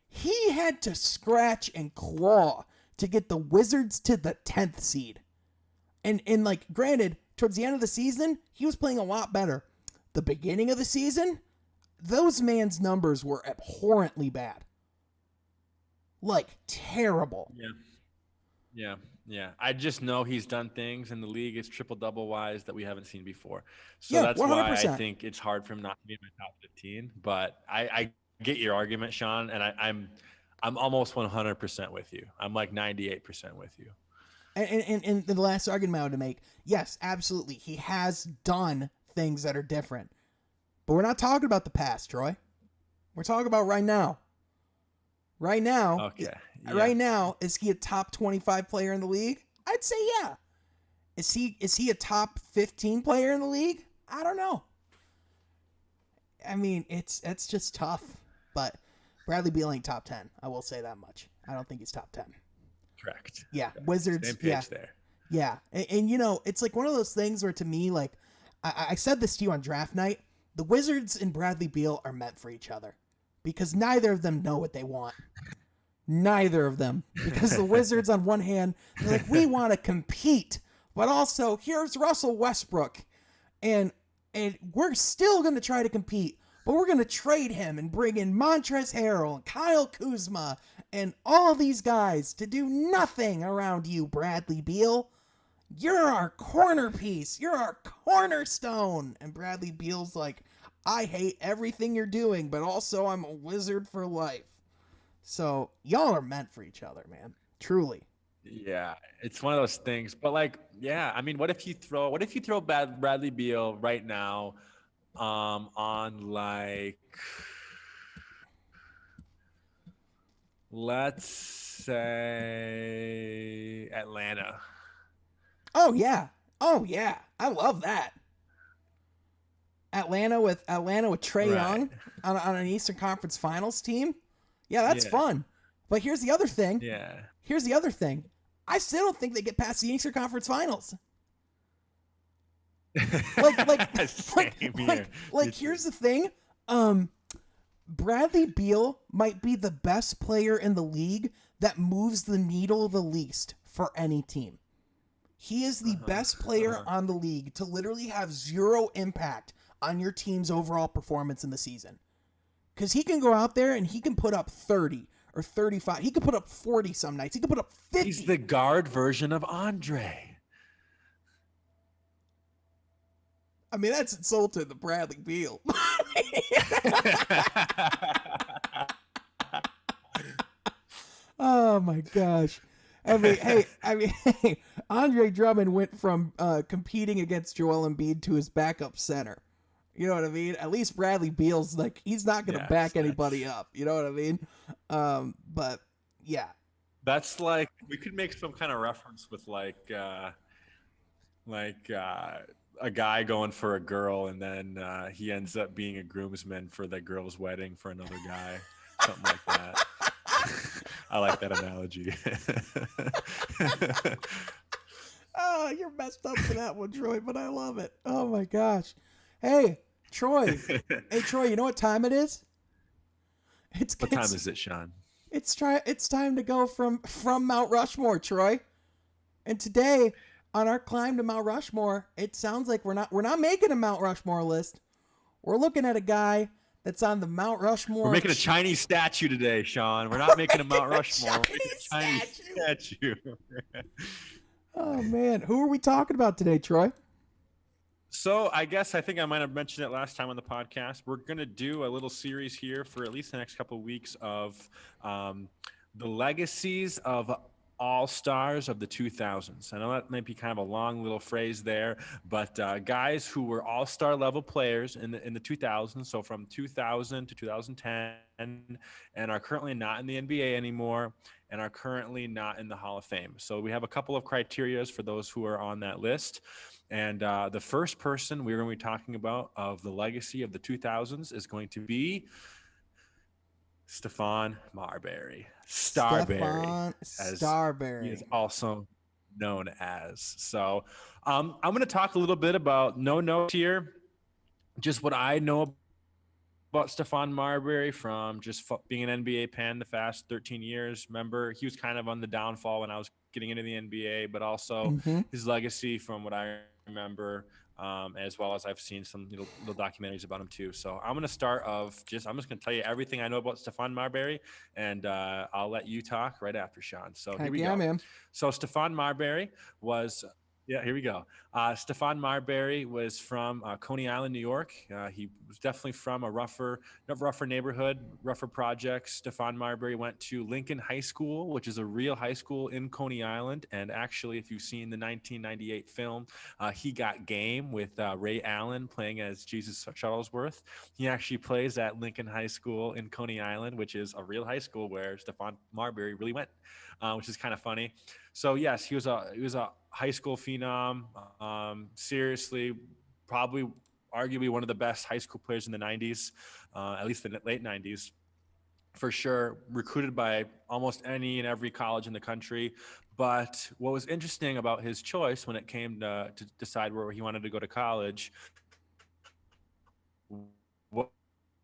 He had to scratch and claw to get the Wizards to the 10th seed. And like granted, towards the end of the season, he was playing a lot better. The beginning of the season, those man's numbers were abhorrently bad. Like terrible. Yeah. I just know he's done things in the league is triple-double wise that we haven't seen before. So Yeah, that's 100%. why I think it's hard for him not to be in my top 15. But I get your argument, Sean, and I'm almost 100% with you. I'm like 98% with you. And the last argument I would make, yes, absolutely. He has done things that are different. But we're not talking about the past, Troy. We're talking about right now. Right now, okay. Yeah. Right now, is he a top 25 player in the league? I'd say yeah. Is he a top 15 player in the league? I don't know. I mean, it's just tough. But Bradley Beal ain't top 10. I will say that much. I don't think he's top 10. Correct. Yeah, Correct. Wizards. Same page there. Yeah, and you know, it's like one of those things where to me, like, I said this to you on draft night, the Wizards and Bradley Beal are meant for each other because neither of them know what they want. Neither of them. Because the Wizards, on one hand, they're like, we want to compete, but also here's Russell Westbrook, and we're still going to try to compete, but we're going to trade him and bring in Montrezl Harrell and Kyle Kuzma and all these guys to do nothing around you, Bradley Beal. You're our corner piece. You're our cornerstone. And Bradley Beal's like, I hate everything you're doing, but also I'm a Wizard for life. So y'all are meant for each other, man. Truly. Yeah, it's one of those things. But like, yeah, I mean, what if you throw Bradley Beal right now, on like, let's say Atlanta. Oh yeah. I love that. Atlanta with Trae Young on an Eastern Conference Finals team. Yeah, that's fun. But here's the other thing. Yeah. Here's the other thing. I still don't think they get past the Eastern Conference Finals. Like, like, Same here. Me here's too. the thing. Bradley Beal might be the best player in the league that moves the needle the least for any team. He is the Uh-huh. best player Uh-huh. on the league to literally have zero impact on your team's overall performance in the season. Because he can go out there and he can put up 30 or 35. He could put up 40 some nights. He could put up 50. He's the guard version of Andre. I mean, that's insulting to Bradley Beal. Oh my gosh. Hey, Andre Drummond went from competing against Joel Embiid to his backup center. You know what I mean? At least Bradley Beal's like, he's not going to Yes, back anybody up. You know what I mean? But yeah. that's like we could make some kind of reference with like a guy going for a girl and then he ends up being a groomsman for the girl's wedding for another guy, something like that. I like that analogy. Oh, you're messed up for that one, Troy, but I love it. Oh my gosh. Hey, Troy. Hey, Troy, you know what time it is? What time is it, Sean? It's time to go from Mount Rushmore, Troy. And today, on our climb to Mount Rushmore, it sounds like we're not making a Mount Rushmore list. We're looking at a guy that's on the Mount Rushmore. We're making a Chinese statue today, Sean. We're not making a Mount Rushmore. We're making a Chinese statue. Oh man, who are we talking about today, Troy? So I think I might have mentioned it last time on the podcast. We're going to do a little series here for at least the next couple of weeks of the legacies of all-stars of the 2000s. I know that might be kind of a long little phrase there, but guys who were all-star level players in the 2000s, so from 2000 to 2010, and are currently not in the NBA anymore and are currently not in the Hall of Fame. So we have a couple of criterias for those who are on that list. And the first person we're going to be talking about of the legacy of the 2000s is going to be Stefan Marbury. Stefan as Starbury. he is also known as. So I'm going to talk a little bit about no notes here, just what I know about Stefan Marbury from just being an NBA fan the past 13 years. Remember, he was kind of on the downfall when I was getting into the NBA, but also his legacy from what I remember, as well as I've seen some little documentaries about him too. So I'm going to start I'm just going to tell you everything I know about Stefan Marbury, and I'll let you talk right after, Sean. So here we go. Man. So Stefan Marbury was... Yeah, here we go. Stefan Marbury was from Coney Island, New York. He was definitely from a rougher neighborhood, rougher projects. Stefan Marbury went to Lincoln High School, which is a real high school in Coney Island. And actually, if you've seen the 1998 film, He Got Game with Ray Allen playing as Jesus Shuttlesworth, he actually plays at Lincoln High School in Coney Island, which is a real high school where Stefan Marbury really went, which is kind of funny. So yes, he was a high school phenom. Seriously, probably arguably one of the best high school players in the 90s, at least the late 90s. For sure, recruited by almost any and every college in the country. But what was interesting about his choice when it came to decide where he wanted to go to college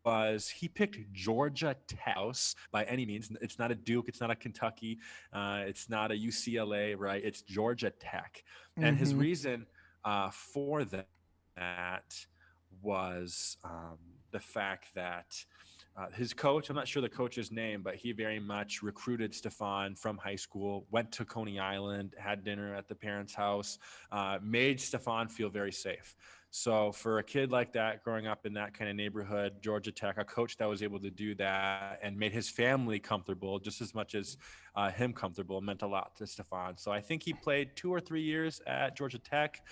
was he picked Georgia Tech by any means. It's not a Duke, it's not a Kentucky, it's not a UCLA, right? It's Georgia Tech. And his reason for that was the fact that his coach, I'm not sure the coach's name, but he very much recruited Stefan from high school, went to Coney Island, had dinner at the parents' house, made Stefan feel very safe. So for a kid like that, growing up in that kind of neighborhood, Georgia Tech, a coach that was able to do that and made his family comfortable just as much as him comfortable meant a lot to Stefan. So I think he played 2 or 3 years at Georgia Tech,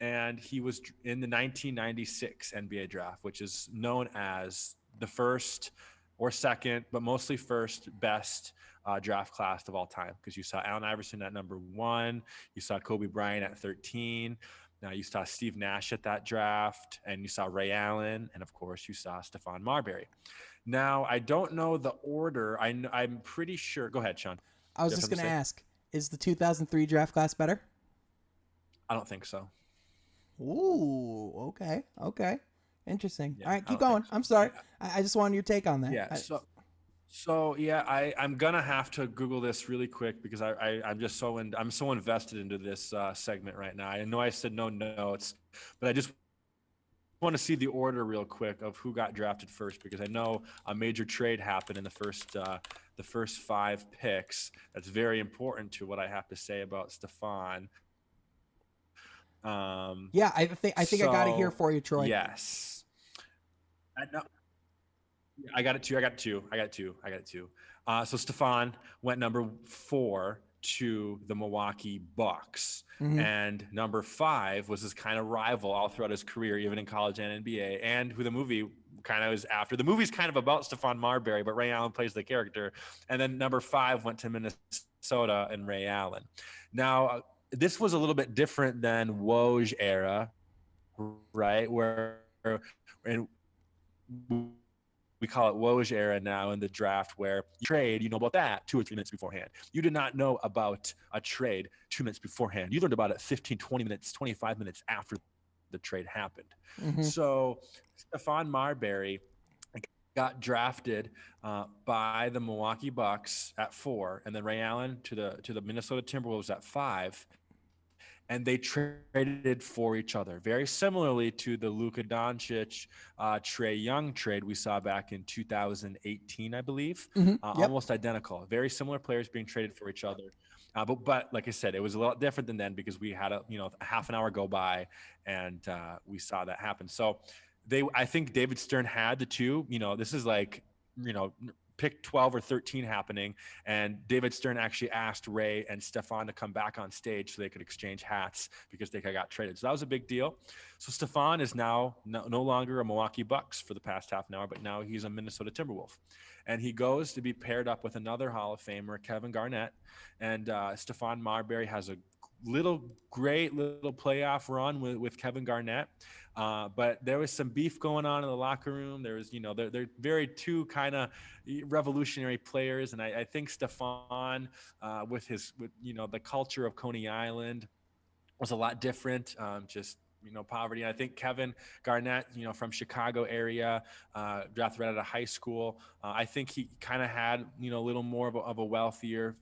and he was in the 1996 NBA draft, which is known as the first or second, but mostly first best draft class of all time, because you saw Allen Iverson at number 1, you saw Kobe Bryant at 13. Now you saw Steve Nash at that draft, and you saw Ray Allen, and of course you saw Stefan Marbury. Now I don't know the order. I'm pretty sure. Go ahead, Sean. I was just going to ask: is the 2003 draft class better? I don't think so. Ooh, okay. Interesting. Yeah, All right, I keep don't going. think so. I'm sorry. I just wanted your take on that. Yeah. So yeah, I'm gonna have to Google this really quick because I'm just I'm so invested into this segment right now. I know I said no notes, but I just want to see the order real quick of who got drafted first because I know a major trade happened in the first five picks. That's very important to what I have to say about Stefan. Yeah, I think I got it here So for you, Troy. yes, no, I got it too. I got it too. I got it too. I got it too. So Stefan went number 4 to the Milwaukee Bucks. Hmm. And number 5 was his kind of rival all throughout his career, even in college and NBA, and who the movie kind of is after. The movie's kind of about Stefan Marbury, but Ray Allen plays the character. And then number 5 went to Minnesota and Ray Allen. Now, this was a little bit different than Woj era, right? And we call it Woj era now in the draft, where you trade, you know about that 2 or 3 minutes beforehand. You did not know about a trade 2 minutes beforehand. You learned about it 15, 20 minutes, 25 minutes after the trade happened. Hmm. So Stefan Marbury got drafted by the Milwaukee Bucks at 4, and then Ray Allen to the Minnesota Timberwolves at 5, and they traded for each other. Very similarly to the Luka Doncic, Trae Young trade we saw back in 2018, I believe. Hmm. Yep. Almost identical. Very similar players being traded for each other. But like I said, it was a lot different than then because we had a half an hour go by, and we saw that happen. So I think David Stern had the two. This is like pick 12 or 13 happening, and David Stern actually asked Ray and Stefan to come back on stage so they could exchange hats because they got traded. So that was a big deal. So Stefan is now no longer a Milwaukee Bucks for the past half an hour, but now he's a Minnesota Timberwolf, and he goes to be paired up with another Hall of Famer, Kevin Garnett. And Stefan Marbury has a great little playoff run with Kevin Garnett. But there was some beef going on in the locker room. There was, they're very two kind of revolutionary players. And I think Stefan, with the culture of Coney Island, was a lot different. Just poverty. And I think Kevin Garnett, from Chicago area, drafted right out of high school. I think he kind of had a little more of a wealthier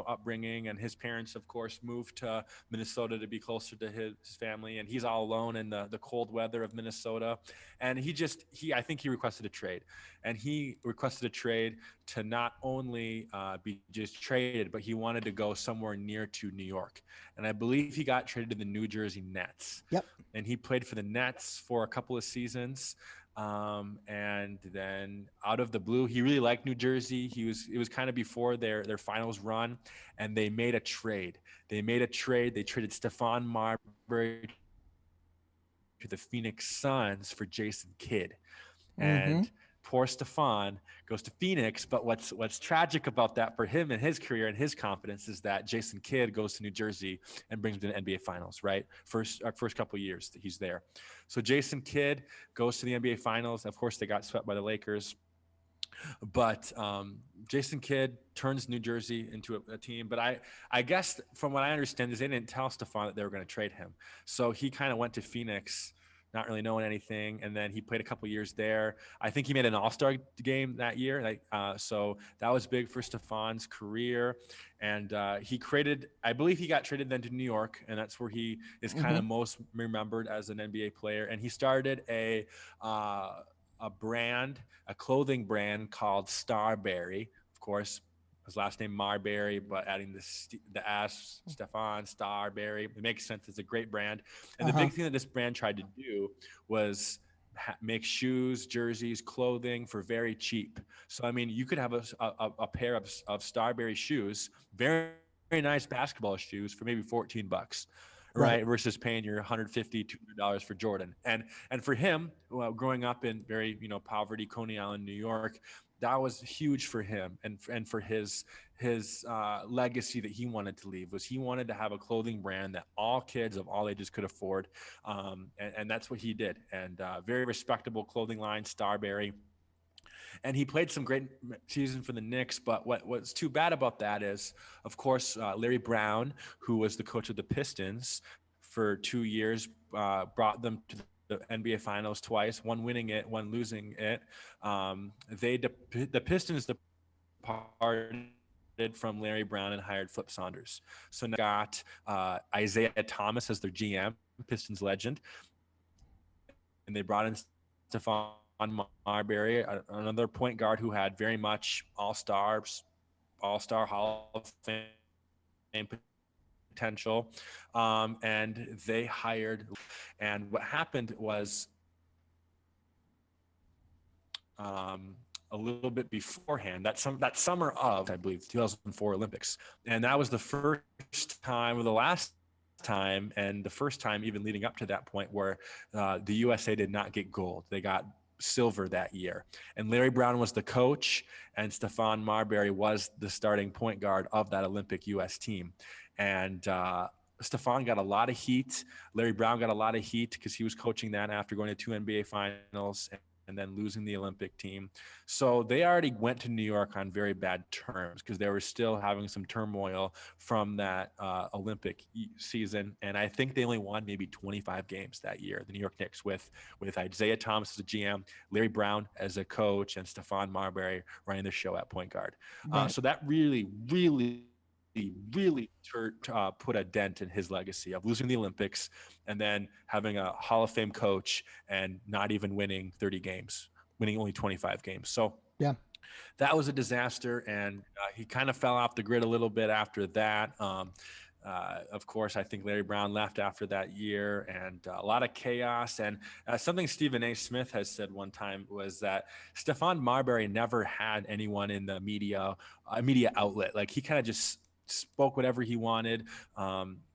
upbringing, and his parents, of course, moved to Minnesota to be closer to his family, and he's all alone in the cold weather of Minnesota. And I think he requested a trade, and he requested a trade to not only be just traded, but he wanted to go somewhere near to New York. And I believe he got traded to the New Jersey Nets. Yep. And he played for the Nets for a couple of seasons. And then out of the blue, he really liked New Jersey. It was kind of before their finals run, and they made a trade. They traded Stefan Marbury to the Phoenix Suns for Jason Kidd. Hmm. And poor Stefan goes to Phoenix. But what's tragic about that for him and his career and his confidence is that Jason Kidd goes to New Jersey and brings him to the NBA Finals, right? First couple of years that he's there. So Jason Kidd goes to the NBA Finals. Of course, they got swept by the Lakers. But Jason Kidd turns New Jersey into a team. But I guess from what I understand is they didn't tell Stefan that they were going to trade him. So he kind of went to Phoenix not really knowing anything. And then he played a couple years there. I think he made an all-star game that year. So that was big for Stefan's career. And I believe he got traded then to New York, and that's where he is kind Hmm. of most remembered as an NBA player. And he started a clothing brand called Starbury. Of course, his last name Marbury, but adding the S, Stefan Starbury, it makes sense. It's a great brand. And the Uh-huh. big thing that this brand tried to do was make shoes, jerseys, clothing for very cheap. So I mean, you could have a pair of Starbury shoes, very, very nice basketball shoes for maybe $14, Right. right? Versus paying your $150, $200 for Jordan. And for him, well, growing up in very poverty, Coney Island, New York, that was huge for him and for his legacy that he wanted to leave. Was he wanted to have a clothing brand that all kids of all ages could afford, and that's what he did. And very respectable clothing line, Starbury. And he played some great season for the Knicks. But what's too bad about that is, of course, Larry Brown, who was the coach of the Pistons for 2 years, brought them to the NBA Finals twice, one winning it, one losing it. The Pistons departed from Larry Brown and hired Flip Saunders. So now got Isaiah Thomas as their GM, Pistons legend, and they brought in Stefan Marbury, another point guard who had very much All-Star Hall of Fame potential. And they hired, and what happened was a little bit beforehand, that summer of, I believe, 2004 Olympics, and that was the first time, or the last time, and the first time even leading up to that point where the USA did not get gold. They got silver that year, and Larry Brown was the coach, and Stefan Marbury was the starting point guard of that Olympic US team, and Stefan got a lot of heat. Larry Brown got a lot of heat because he was coaching that after going to 2 NBA finals and then losing the Olympic team. So they already went to New York on very bad terms because they were still having some turmoil from that Olympic season. And I think they only won maybe 25 games that year, the New York Knicks, with Isaiah Thomas as a GM, Larry Brown as a coach, and Stefan Marbury running the show at point guard. Right. So that really put a dent in his legacy of losing the Olympics and then having a Hall of Fame coach and not even winning 30 games, winning only 25 games. So Yeah. that was a disaster, and he kind of fell off the grid a little bit after that. Of course, I think Larry Brown left after that year, and a lot of chaos. And something Stephen A. Smith has said one time was that Stefan Marbury never had anyone in the media, a media outlet. Like, he kind of just spoke whatever he wanted.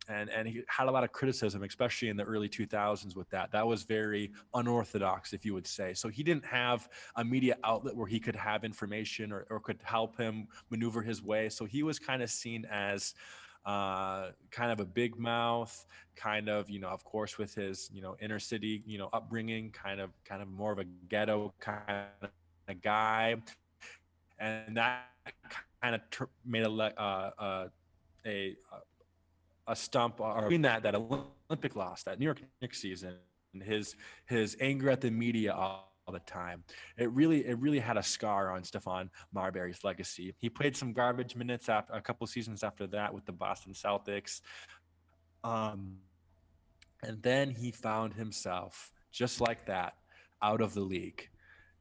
And he had a lot of criticism, especially in the early 2000s with that. That was very unorthodox, if you would say. So he didn't have a media outlet where he could have information or could help him maneuver his way. So he was kind of seen as kind of a big mouth, kind of, of course, with his, inner city, upbringing, kind of more of a ghetto kind of guy. And that kind of made a stump or between that Olympic loss, that New York Knicks season, his anger at the media all the time. It really had a scar on Stefan Marbury's legacy. He played some garbage minutes after a couple seasons after that with the Boston Celtics. And then he found himself just like that out of the league.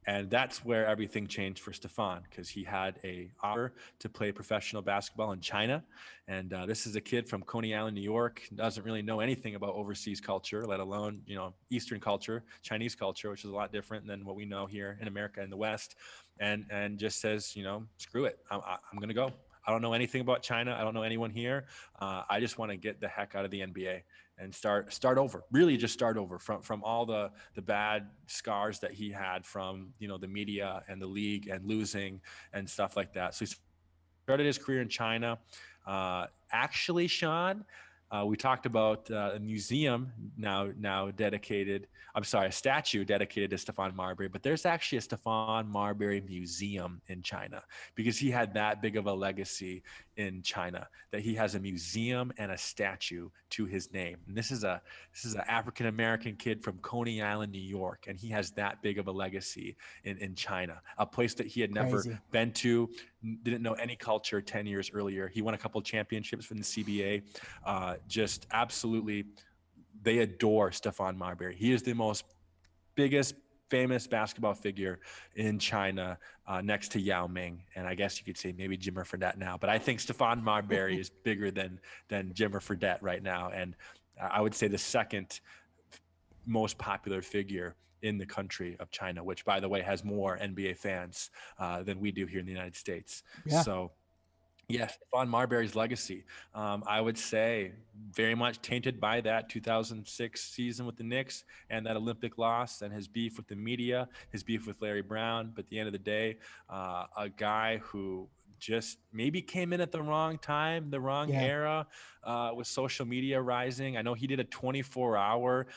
And that's where everything changed for Stefan, because he had a offer to play professional basketball in China. And this is a kid from Coney Island, New York, doesn't really know anything about overseas culture, let alone, Eastern culture, Chinese culture, which is a lot different than what we know here in America in the West. And just says, screw it. I'm going to go. I don't know anything about China. I don't know anyone here. I just want to get the heck out of the NBA and start over. Really, just start over from all the bad scars that he had from the media and the league and losing and stuff like that. So he started his career in China. Actually, Sean, we talked about a museum now dedicated. I'm sorry, a statue dedicated to Stefan Marbury, but there's actually a Stefan Marbury museum in China because he had that big of a legacy in China that he has a museum and a statue to his name. And this is an African American kid from Coney Island, New York, and he has that big of a legacy in China, a place that he had never Crazy. been to, didn't know any culture 10 years earlier. He won a couple of championships from the CBA. Just absolutely, they adore Stefan Marbury. He is the most biggest famous basketball figure in China, next to Yao Ming, and I guess you could say maybe Jimmer Fredette now. But I think Stefan Marbury is bigger than Jimmer Fredette right now, and I would say the second most popular figure in the country of China, which, by the way, has more NBA fans than we do here in the United States. Yeah. So, yes, Stefan Marbury's legacy, I would say, very much tainted by that 2006 season with the Knicks and that Olympic loss and his beef with the media, his beef with Larry Brown. But at the end of the day, a guy who just maybe came in at the wrong time, the wrong Yeah. era, with social media rising. I know he did a 24-hour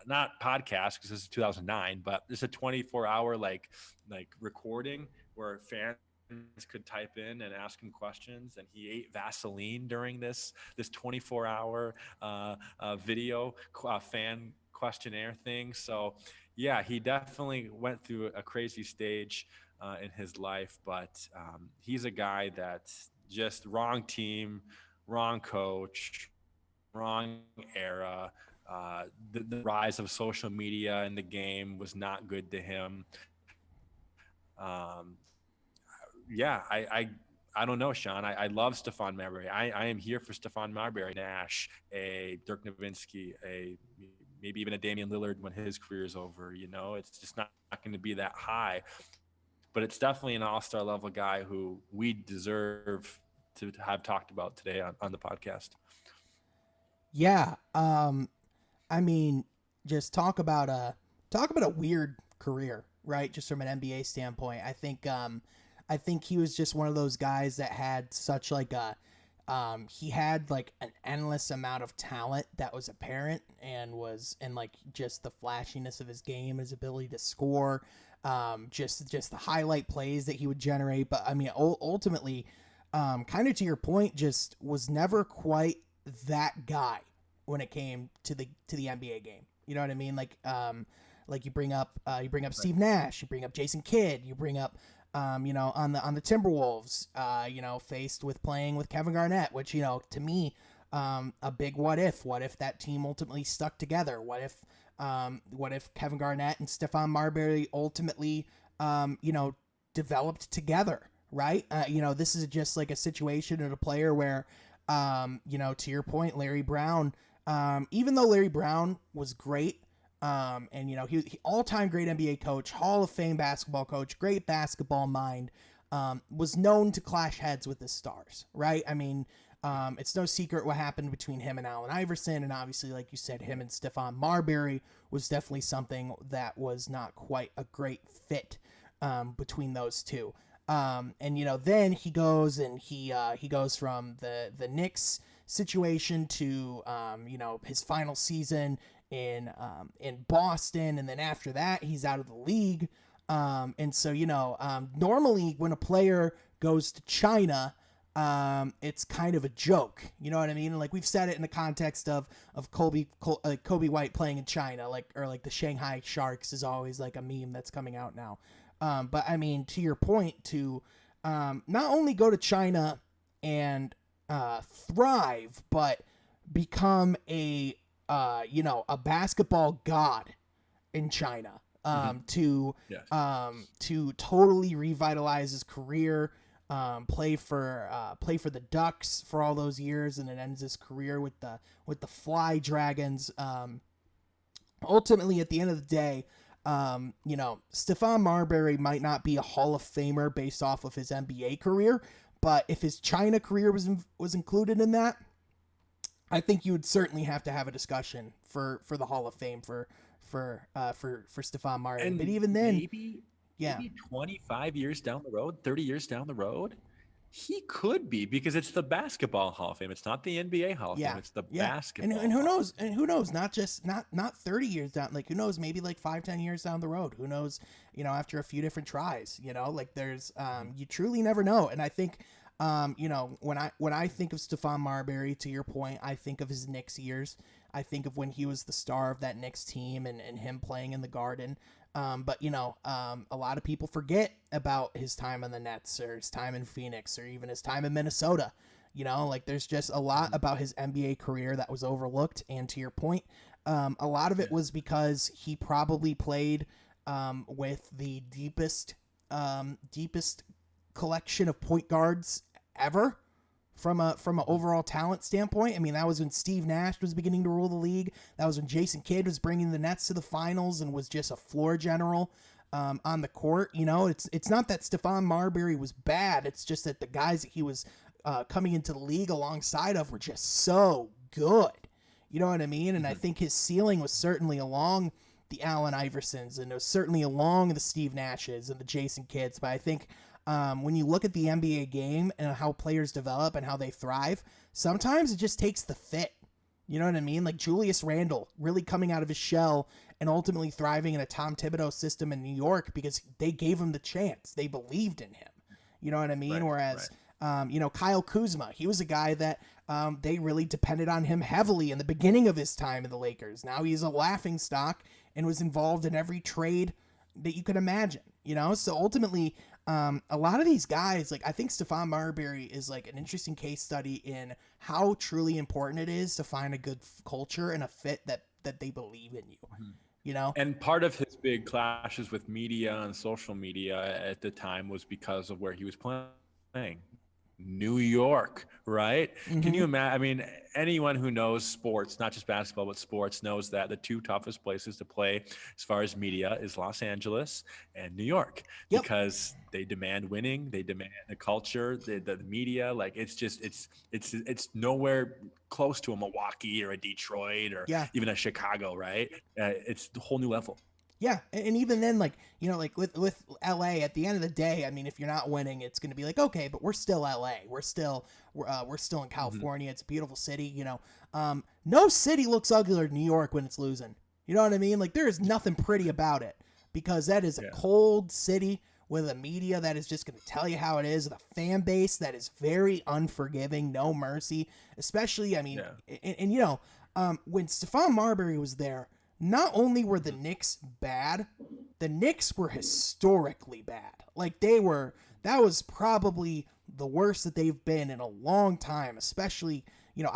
not podcast because this is 2009, but it's a 24-hour like recording where fans could type in and ask him questions, and he ate Vaseline during this 24-hour video fan questionnaire thing. So yeah, he definitely went through a crazy stage in his life, but he's a guy that's just wrong team, wrong coach, wrong era. The rise of social media in the game was not good to him. Yeah, I don't know, Sean. I love Stefan Marbury. I am here for Stefan Marbury, Nash, a Dirk Nowitzki, a maybe even a Damian Lillard when his career is over. You know, it's just not going to be that high, but it's definitely an all-star level guy who we deserve to have talked about today on the podcast. Yeah. I mean, just talk about a weird career, right? Just from an NBA standpoint. I think he was just one of those guys that had such like a he had like an endless amount of talent that was apparent and like just the flashiness of his game, his ability to score, just the highlight plays that he would generate. But I mean, ultimately, kind of to your point, just was never quite that guy when it came to the NBA game. You know what I mean? Like you bring up Steve Nash, you bring up Jason Kidd, you bring up on the Timberwolves, faced with playing with Kevin Garnett, which, to me, a big what if that team ultimately stuck together? What if Kevin Garnett and Stefan Marbury ultimately, developed together, right? This is just like a situation and a player where, to your point, Larry Brown, even though Larry Brown was great, and he all-time great NBA coach, Hall of Fame basketball coach, great basketball mind, was known to clash heads with the stars, right? I mean, it's no secret what happened between him and Allen Iverson, and obviously, like you said, him and Stefan Marbury was definitely something that was not quite a great fit between those two. Then he goes and he goes from the Knicks situation to his final season in Boston, and then after that he's out of the league. Normally when a player goes to China, it's kind of a joke, you know what I mean? Like we've said it in the context of Kobe White playing in China, like the Shanghai Sharks is always like a meme that's coming out now. But I mean, to your point, to not only go to China and thrive, but become a basketball god in China. Yes. To totally revitalize his career, play for the Ducks for all those years, and it ends his career with the Fly Dragons. Ultimately, at the end of the day, Stefan Marbury might not be a Hall of Famer based off of his NBA career, but if his China career was included in that, I think you would certainly have to have a discussion for the Hall of Fame for Stefan Marbury. And but even then, maybe 25 years down the road, 30 years down the road, he could be, because it's the Basketball Hall of Fame. It's not the NBA Hall of Fame. It's the basketball. And who knows? And who knows? Not 30 years down. Like who knows? Maybe like 5-10 years down the road. Who knows? After a few different tries. Like there's you truly never know. And I think when I think of Stefan Marbury, to your point, I think of his Knicks years. I think of when he was the star of that Knicks team and him playing in the Garden. But a lot of people forget about his time on the Nets or his time in Phoenix or even his time in Minnesota. Like there's just a lot about his NBA career that was overlooked. And to your point, a lot of it was because he probably played with the deepest collection of point guards ever. From an overall talent standpoint. I mean, that was when Steve Nash was beginning to rule the league. That was when Jason Kidd was bringing the Nets to the finals and was just a floor general on the court. It's not that Stefan Marbury was bad. It's just that the guys that he was coming into the league alongside of were just so good. You know what I mean? And I think his ceiling was certainly along the Allen Iversons, and it was certainly along the Steve Nashes and the Jason Kidds. But I think when you look at the NBA game and how players develop and how they thrive, sometimes it just takes the fit. You know what I mean? Like Julius Randle really coming out of his shell and ultimately thriving in a Tom Thibodeau system in New York because they gave him the chance. They believed in him. You know what I mean? Right, Whereas, right. Kyle Kuzma, he was a guy that they really depended on him heavily in the beginning of his time in the Lakers. Now he's a laughing stock and was involved in every trade that you could imagine, So ultimately, a lot of these guys, like I think Stefan Marbury is like an interesting case study in how truly important it is to find a good culture and a fit that they believe in you. And part of his big clashes with media and social media at the time was because of where he was playing. New York, right? Can you imagine? I mean, anyone who knows sports, not just basketball, but sports, knows that the two toughest places to play as far as media is Los Angeles and New York, Yep. because they demand winning, they demand the culture, the media. Like it's nowhere close to a Milwaukee or a Detroit or Yeah. even a Chicago, right? It's the whole new level. Yeah, and even then, like like with LA, at the end of the day, I mean, if you're not winning, it's going to be like, okay, but we're still LA, we're still in California. It's a beautiful city, No city looks uglier than New York when it's losing. You know what I mean? Like there is nothing pretty about it because that is a cold city with a media that is just going to tell you how it is, with a fan base that is very unforgiving, no mercy. Especially, I mean, when Stefan Marbury was there. Not only were the Knicks bad, the Knicks were historically bad. Like that was probably the worst that they've been in a long time, especially,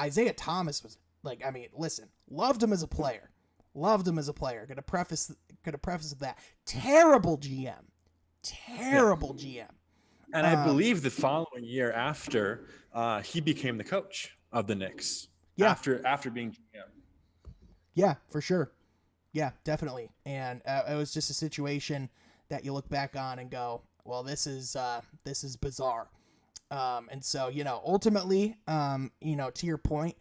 Isaiah Thomas was like, I mean, listen, loved him as a player. Gonna preface with that. Terrible GM. And I believe the following year after, he became the coach of the Knicks. Yeah. After being GM. Yeah, for sure. Yeah, definitely. And it was just a situation that you look back on and go, well, this is bizarre. And so, ultimately, to your point,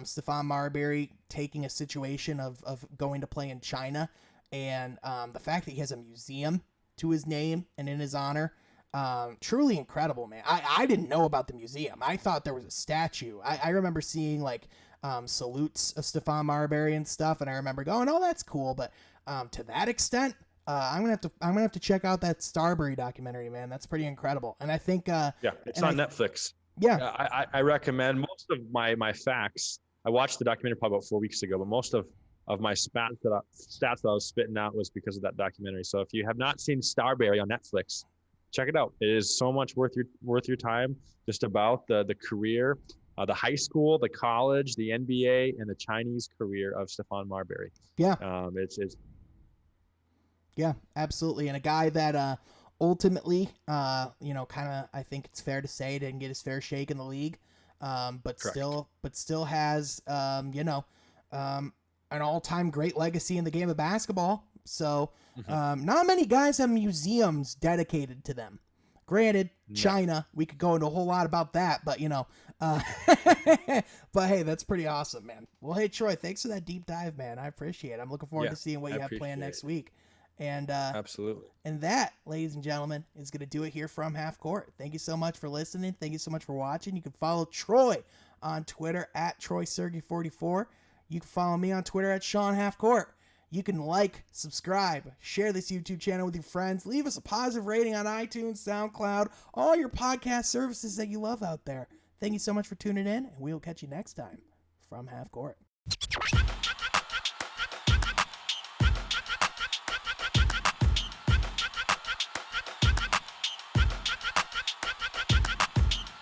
Stefan Marbury taking a situation of going to play in China, and the fact that he has a museum to his name and in his honor, truly incredible, man. I didn't know about the museum. I thought there was a statue. I remember seeing like salutes of Stefan Marbury and stuff, and I remember going, "Oh, that's cool." But to that extent, I'm gonna have to check out that Starbury documentary, man. That's pretty incredible. And I think it's on Netflix. Yeah, I recommend most of my facts. I watched the documentary probably about 4 weeks ago, but most of my stats that I was spitting out was because of that documentary. So if you have not seen Starbury on Netflix, check it out. It is so much worth your time. Just about the career, the high school, the college, the NBA, and the Chinese career of Stefan Marbury. Yeah. It's Yeah, absolutely. And a guy that ultimately, kind of, I think it's fair to say, didn't get his fair shake in the league, but correct. still has, an all-time great legacy in the game of basketball. So, not many guys have museums dedicated to them. Granted, China, we could go into a whole lot about that, but but hey, that's pretty awesome, man. Well, hey, Troy, thanks for that deep dive, man. I appreciate it. I'm looking forward to seeing what you have planned next week. And absolutely. And that, ladies and gentlemen, is going to do it here from Half Court. Thank you so much for listening. Thank you so much for watching. You can follow Troy on Twitter at TroySergey44. You can follow me on Twitter at Sean Half Court. You can like, subscribe, share this YouTube channel with your friends. Leave us a positive rating on iTunes, SoundCloud, all your podcast services that you love out there. Thank you so much for tuning in, and we will catch you next time from Half Court.